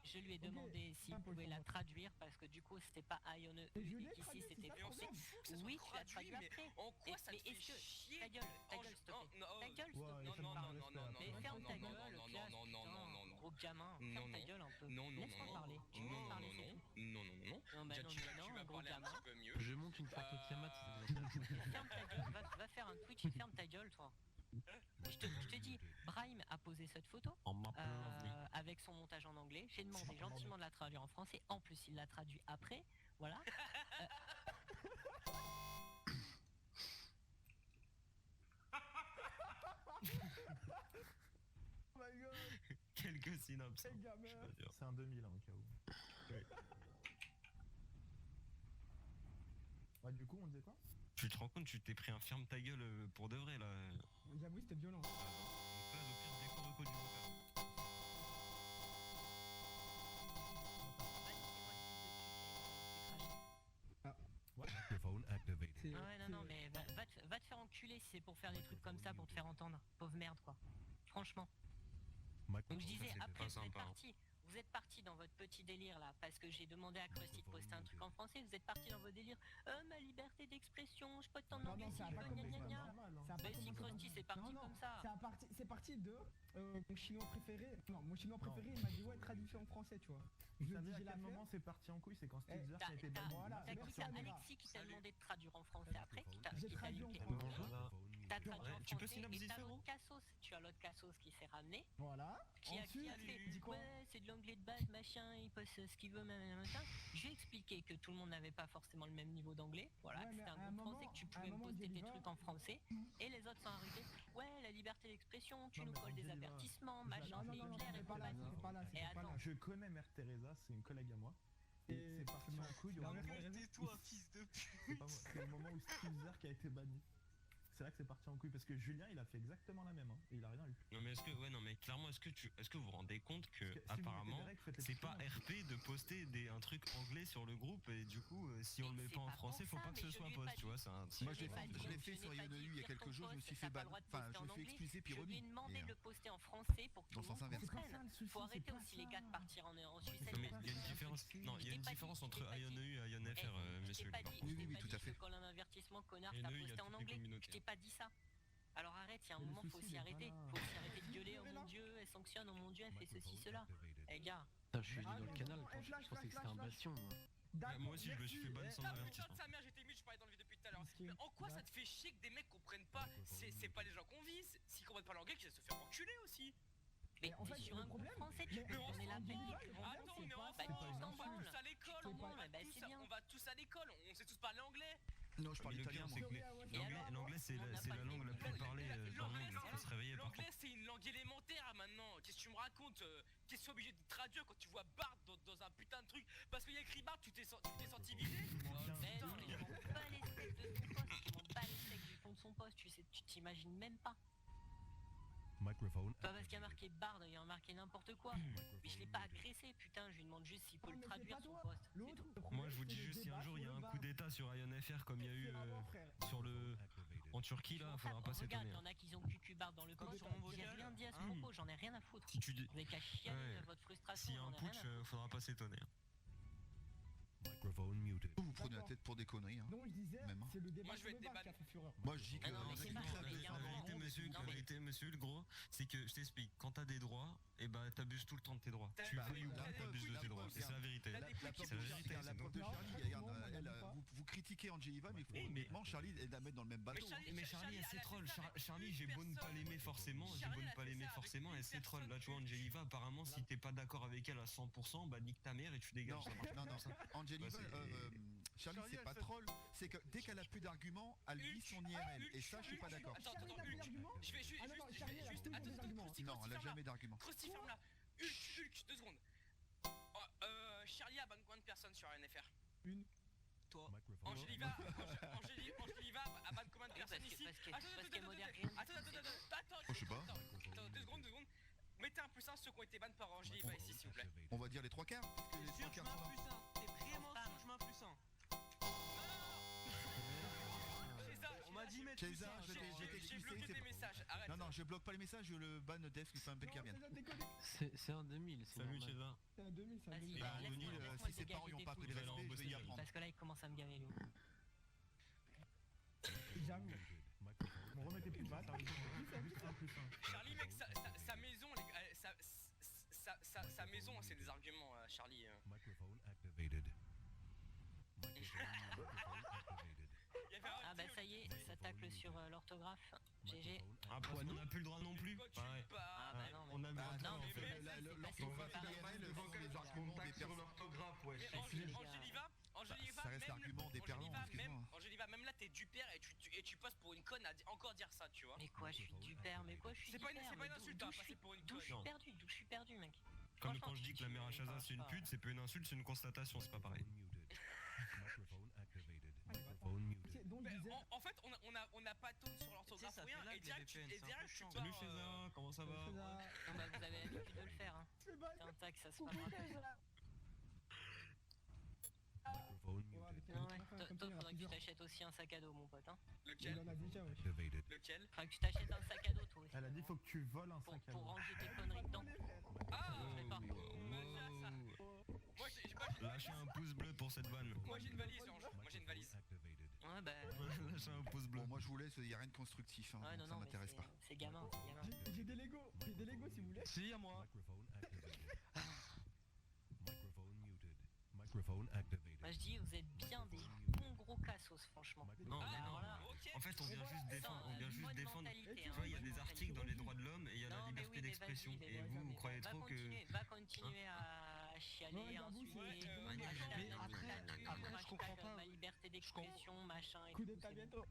Je lui ai demandé s'il pouvait la traduire parce que du coup c'était pas Ione ici c'était français. Oui, tu l'as traduit après. En quoi ça te fait chier? Ta gueule s'il te plaît. Ta gueule s'il te plaît. Mais ferme ta gueule, putain, gros gamin. Ferme ta gueule un peu. Laisse-moi parler. Tu peux me parler, c'est tout. Non, gros gamin. Je monte une photo de Tiamat. Ferme ta gueule, va faire un Twitch et ferme ta gueule toi. Je te dis, Brahim a posé cette photo avec son montage en anglais. J'ai demandé gentiment de la traduire en français. En plus, il l'a traduit après. Voilà. Quelques synapses. C'est un 2000 au cas où. Ouais, du coup, on disait quoi? Tu te rends compte, tu t'es pris un ferme ta gueule pour de vrai là. J'avoue, c'était violent. Donc là, le pire déco reco du monde. Ouais, non, mais va te faire enculer si c'est pour faire des trucs comme ça, pour te faire entendre. Pauvre merde, quoi. Franchement. Donc je disais, après, vous êtes parti dans votre petit délire là, parce que j'ai demandé à Krusty de poster un truc en français, vous êtes parti dans vos délires, ma liberté d'expression, je peux te en anglais si je veux, gna gna gna. Mais si Krusty c'est parti comme ça. C'est parti de mon chinois préféré, il m'a dit ouais, traduit en français, tu vois. Vous savez à quel moment c'est parti en couille? C'est quand Steve Zerk a été banni. T'as Alexis qui t'a demandé de traduire en français après, qui t'a traduit en français. T'as traduit en français, tu peux synopsiser, tu as l'autre Cassos qui s'est ramené. Voilà. Qui a fait, ouais, c'est de l'anglais de base, machin, il poste ce qu'il veut, machin. Je lui ai expliqué que tout le monde n'avait pas forcément le même niveau d'anglais. Voilà, que c'était un groupe français, que tu pouvais me poster tes trucs en français. Et les autres sont arrivés. Ouais, la liberté d'expression, tu nous colles des avertissements, machin, c'est Hitler et compagnie. Et attends. Je connais Mère Teresa, c'est une collègue à moi. Et c'est parti en couille au moment. Tais-toi, fils de pute. C'est pas moi, c'est le moment où Steve Zerk a été banni. c'est là que c'est parti en couille parce que Julien il a fait exactement la même et il a rien eu. Non mais clairement est-ce que vous vous rendez compte que apparemment c'est pas RP de poster un truc anglais sur le groupe et du coup si on le met pas en français faut pas que ce soit post, tu vois, c'est un... Moi je l'ai fait sur Ioneu il y a quelques jours, je me suis fait ban, enfin je me suis expulsé puis remis. Je lui ai demandé de le poster en français pour que tout le monde comprenne. Faut arrêter aussi les gars de partir en Suisse. Non mais il y a une différence entre Ioneu et IonFR, monsieur. Oui, tout à fait. Quand un avertissement, connard, t'as posté en anglais. Je t'ai pas dit ça. Alors arrête, il y a un moment, faut aussi arrêter. Faut aussi arrêter de gueuler, oh mon dieu, elle sanctionne, oh mon dieu, elle fait ceci, cela. Eh gars. Putain, je suis allé dans le canal, je pensais que c'était un bastion, moi. Moi aussi, je me suis fait ban sans avertissement. Sa mère, j'étais mute, je parlais dans le vidéo depuis tout à l'heure. Mais en quoi ça te fait chier que des mecs comprennent pas? C'est pas les gens qu'on vise. S'ils comprennent pas l'anglais, qu'ils se faire enculer aussi. Mais en fait, sur un groupe français, tu peux tourner la peine. Attends, on est en France, on va tous à l'école, on va tous à l'école, on sait tous parler anglais. Non, je parle italien. L'anglais, c'est la langue la plus parlée dans le monde. Il faut se réveiller par contre. L'anglais, c'est une langue élémentaire maintenant. Qu'est-ce que tu me racontes? Qu'est-ce que tu es obligé de traduire quand tu vois Bard dans un putain de truc? Parce qu'il y a écrit Bard, tu t'es senti visé? Mais non, mais je m'en bats les steaks de son poste, je m'en bats les steaks du fond de son poste, tu t'imagines même pas. Pas parce qu'il y a marqué Bard, il y a marqué n'importe quoi. Mais je l'ai pas agressé, putain, je lui demande juste s'il peut le traduire son poste. Moi je vous dis juste si un jour il y a un coup d'état sur IonFR comme il y a eu en Turquie là, faudra pas s'étonner. Regarde, il y en a qui ont cucu Bard dans le poste, j'ai rien dit à ce propos, j'en ai rien à foutre. Si tu dis... Vous avez qu'à chialer votre frustration. S'il y a un putsch, faudra pas s'étonner. Vous prenez la tête pour des conneries, hein. Non, je disais, c'est le débat sur le bar qui a fait fureur. Moi je dis que... La vérité, monsieur, le gros, c'est que je t'explique, quand t'as des droits, et bah t'abuses tout le temps de tes droits. Tu veux ou pas, t'abuses de tes droits. Et c'est la vérité. C'est la vérité. La preuve de Charlie, vous critiquez Angeliva, mais franchement Charlie est à mettre dans le même bateau. Mais Charlie, elle c'est troll. Charlie, j'ai beau ne pas l'aimer forcément, elle c'est troll. Là, tu vois, Angeliva, apparemment, si t'es pas d'accord avec elle à 100%, bah nique ta mère et tu dégages. Non, Angeliva, Charlie, c'est pas troll, c'est que dès qu'elle a plus d'arguments, elle lit son IRL. Et ça, je suis pas d'accord. Attends, je vais juste. Non, elle a jamais d'arguments. Krusty, ferme-la. Hulk, 2 secondes. Charlie a ban combien de personnes sur NFR? Une. Toi. Angeliva a ban combien de personnes ici? Attends, je sais pas. Attends, 2 secondes. Mettez un +1 ceux qui ont été ban par Angeliva ici, s'il vous plaît. On va dire les 3 quarts. C'est sûr, je mets un +1. T'es vraiment sûr, je mets un +1. On m'a dit mettre César, j'ai bloqué tes messages, arrête. Non, je bloque pas les messages, je le ban def, il faut un peine qui revienne. C'est un 2000, c'est Salut normal. César. C'est un 2000, c'est un 2000. Bah, si ses parents n'ont pas pris de respect, je vais y apprendre. Parce que là, il commence à me gaver, lui. J'avoue. Bon, remettez plus bas, t'as juste un +1. Charlie, mec, sa maison, sa maison, c'est des arguments, Charlie. Ah bah ça y est, ça tacle sur l'orthographe. GG. Ah, parce qu'on a plus le droit non plus. Ah bah non, On a le droit non, en fait. L'orthographe IRL, les arguments des personnes. Angeliva, ça reste l'argument des perlants, excuse-moi. Angeliva, même là t'es du père et tu passes pour une conne à encore dire ça, tu vois. Mais quoi, je suis du père, mais quoi, je suis du père. C'est pas une insulte, hein, passer pour une conne. D'où je suis perdu, mec. Comme quand je dis que la mère à Chaza c'est une pute, c'est pas une insulte, c'est une constatation, c'est pas pareil. En fait, on a pas tone sur l'orthographe ou rien, et direct tu pars. Salut César, comment ça va? Bah vous avez l'habitude de le faire, hein. C'est un tac, ça se passe. Non, ouais. Toi, faudrait que tu t'achètes aussi un sac à dos, mon pote, hein. Lequel? Lequel? Faudrait que tu t'achètes un sac à dos, toi aussi. Elle a dit faut que tu voles un sac à dos. Pour ranger tes conneries dedans. Ah, je fais pas. Lâchez un pouce bleu pour cette vanne. Moi j'ai une valise, Ange. Moi j'ai une valise. Ouais, bah. Lâchez un pouce bleu. Bon, moi je vous laisse, il n'y a rien de constructif, hein, ouais, donc ça m'intéresse pas. C'est gamin, J'ai des Legos si vous voulez. Si, à moi. Moi je dis, vous êtes bien des bons gros cassos, franchement. Non, mais non. En fait, on vient juste défendre. Tu vois, il y a des articles dans les droits de l'homme et il y a la liberté d'expression. Et vous croyez trop que. Va continuer à chialer, insulter. Mais après, je comprends pas. Ma liberté d'expression, machin et Coup tout. d'état bientôt.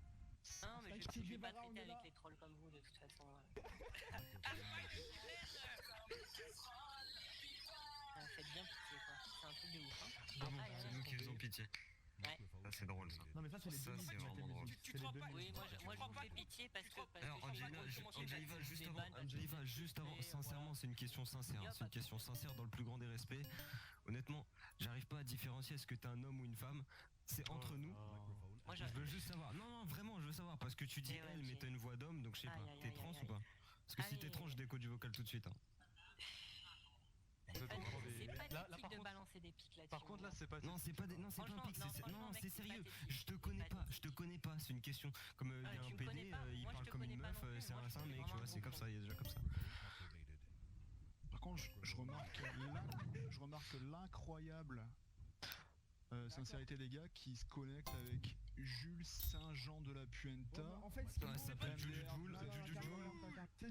Non, mais je vais pas traiter avec les trolls comme vous, de toute façon. Faites bien pitié, quoi. C'est un truc de ouf, hein. C'est nous qui faisons pitié. Ouais. Ça c'est drôle ça. Non mais ça c'est les deux. C'est vraiment drôle. Tu te rends pas. Oui, moi je vous fais pitié parce que. Alors Angeliva, juste avant, sincèrement, c'est une question sincère. C'est une question sincère dans le plus grand des respects. Honnêtement, j'arrive pas à différencier est-ce que t'es un homme ou une femme. C'est entre nous. Moi je veux juste savoir. Non, vraiment, je veux savoir. Parce que tu dis elle, mais t'as une voix d'homme, donc je sais pas. T'es trans ou pas? Parce que si t'es trans, je décode du vocal tout de suite. C'est pathétique de balancer des pics là-dessus. Par contre là c'est pas un pic, c'est sérieux. Je te connais pas, c'est une question. Comme il y a un PD, il parle comme une meuf, c'est un mec, tu vois, c'est comme ça, il est déjà comme ça. Par contre, je remarque l'incroyable sincérité des gars qui se connectent avec Jules Saint-Jean de la Puenta. En fait, ça s'appelle Jules, fais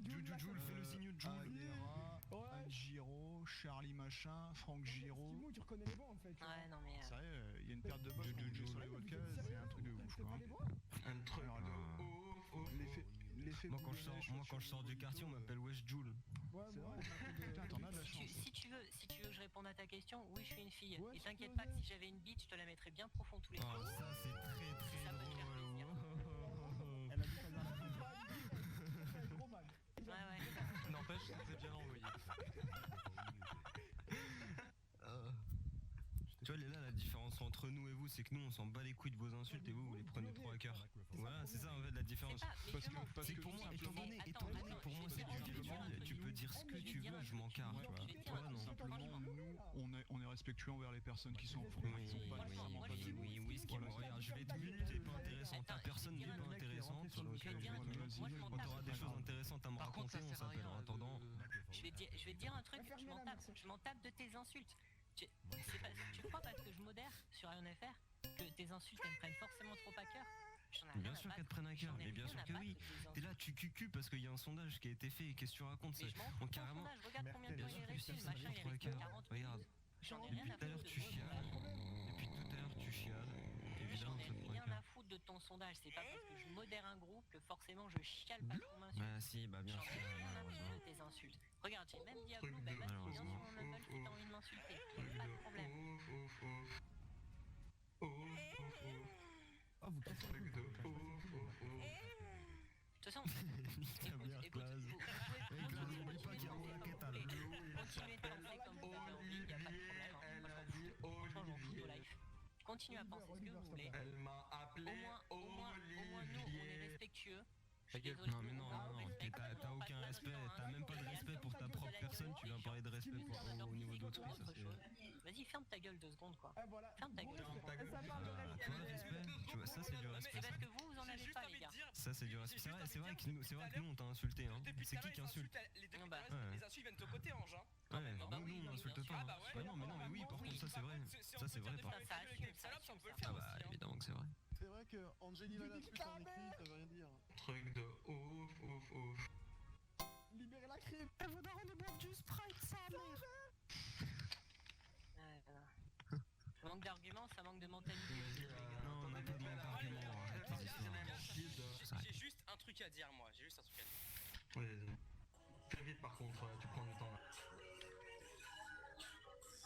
le signe de Jules. Anne Giraud, Charlie Machin, Franck Giraud. Tu reconnais les voix en fait. Ouais, non mais. Sérieux, il y a une perte de boss qu'on met sur les podcasts, c'est un truc de ouf. Un truc. Moi quand je sors du quartier, on m'appelle West Jules. Ouais, putain, t'en as de la chance. Si tu veux que je réponde à ta question, oui, je suis une fille. Et t'inquiète pas que si j'avais une bite, je te la mettrais bien profond tous les deux. Ah, ça c'est très Ça peut te faire plaisir. Elle a dit qu'elle a un gros mal. Ouais. N'empêche, c'est bien envoyé. Tu vois, là, la différence entre nous et vous, c'est que nous, on s'en bat les couilles de vos insultes et vous les prenez trop à cœur. Voilà, c'est ça en fait la différence. Parce que pour moi, étant donné pour moi c'est du virtuel, tu peux dire ce que tu veux, je m'en carre, tu vois. Non, simplement, nous, on est respectueux envers les personnes qui sont en fond. Oui, ce qui me regarde, je vais être mute, t'es pas intéressant, ta personne n'est pas intéressante, donc je vais te mute. Quand t'auras des choses intéressantes à me raconter, on s'appelle. En attendant, je vais te dire un truc, je m'en tape de tes insultes. Tu crois parce que je modère sur IronFR que tes insultes elles me prennent forcément trop à cœur? Bien sûr qu'elles te prennent à cœur, mais bien sûr que oui. T'es là, tu cucues parce qu'il y a un sondage qui a été fait, qu'est-ce que tu racontes? On carrément. Regarde combien de temps il est resté, le machin il est resté 40 minutes. Regarde, depuis tout à l'heure tu chiales, évidemment. J'en ai rien à foutre de ton sondage, c'est pas parce que je modère un groupe que forcément je chiale pas qu'on m'insulte. Bah si, bah bien sûr, malheureusement. Tes insultes. Regarde, j'ai même dit à Blue, bah vas-y, viens sur mon Humble si t'as envie de m'insulter. Pas de problème. Ah, vous cassez le De toute façon, écoute, n'oublie pas qu'il y a un racket à l'eau. continuez de penser comme vous avez envie, y a pas de problème. Franchement, j'en fous de life. Continuez à penser ce que vous voulez. Au moins, nous, on est respectueux. Je suis désolé. Non, mais non, t'as aucun respect, t'as même pas de respect pour ta propre personne, tu viens parler de respect au niveau d'autrui, ça c'est... Vas-y, ferme ta gueule 2 secondes, quoi. Ferme ta gueule. Tu vois le respect? Tu vois, ça c'est du respect. C'est parce que vous en avez pas, les gars. Ça c'est du respect. C'est vrai que nous on t'a insulté, hein. C'est qui insulte? Les insultes viennent de ton côté, Ange. Ouais, nous on n'insulte pas. Non, mais oui, par contre, ça c'est vrai. Ça c'est vrai, par contre. Ah bah, évidemment que c'est vrai. C'est vrai que Angeliva l'insulte en écrit, ça veut rien dire. Truc de ouf. Libérez la crème. Elle veut d'arrêter de boire du Sprite, sa mère. Ça manque d'arguments, ça manque de mentalité. Non, on n'a pas de même argument. J'ai juste un truc à dire, moi. Ouais, fais vite par contre, tu prends du temps là.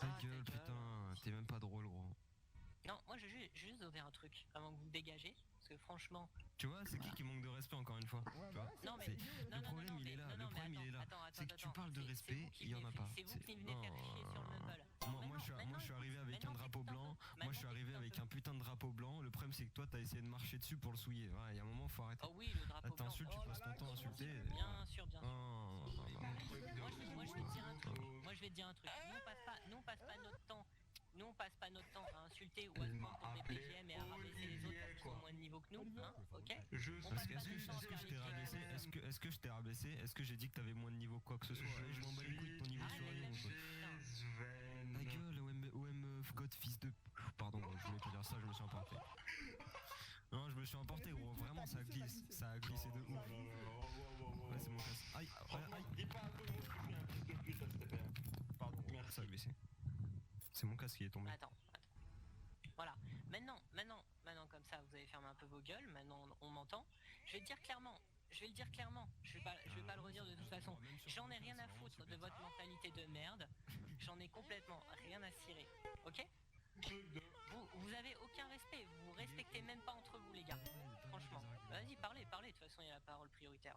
Ta gueule, putain, t'es même pas drôle, gros. Non, moi j'ai juste ouvert un truc avant que vous dégagez, parce que franchement... Tu vois, c'est qui manque de respect encore une fois, tu vois? Non mais... Le problème il est là, c'est que tu parles de respect, il y en a pas. C'est vous qui venez faire chier sur le Mumble. Moi je suis arrivé avec un drapeau blanc, moi je suis arrivé avec un putain de drapeau blanc, le problème c'est que toi t'as essayé de marcher dessus pour le souiller, il y a un moment faut arrêter. Oh oui, le drapeau blanc. T'insultes, tu passes ton temps à insulter. Bien sûr. Moi je vais te dire un truc, nous on passe pas notre temps à insulter ou à se prendre pour des PGM et à rabaisser les autres parce qu'ils ont moins de niveau que nous, hein, ok? Est-ce que je t'ai rabaissé? Est-ce que j'ai dit que t'avais moins de niveau quoi que ce soit? Je m'en bats les couilles de ton niveau sur Lyon. Ta gueule, OM God fils de... Pardon, je voulais pas dire ça, je me suis emporté. Non, je me suis emporté gros, vraiment ça glisse, ça a glissé de ouf. Ouais, c'est mon casse. Aïe. Pardon, ça a glissé. C'est mon casque qui est tombé. Attends. Voilà. Maintenant, comme ça, vous avez fermé un peu vos gueules. Maintenant, on m'entend. Je vais le dire clairement. Je vais pas le redire de toute façon. J'en ai rien à foutre de votre mentalité de merde. J'en ai complètement rien à cirer. Ok? Vous avez aucun respect. Vous façon, il y a la parole prioritaire.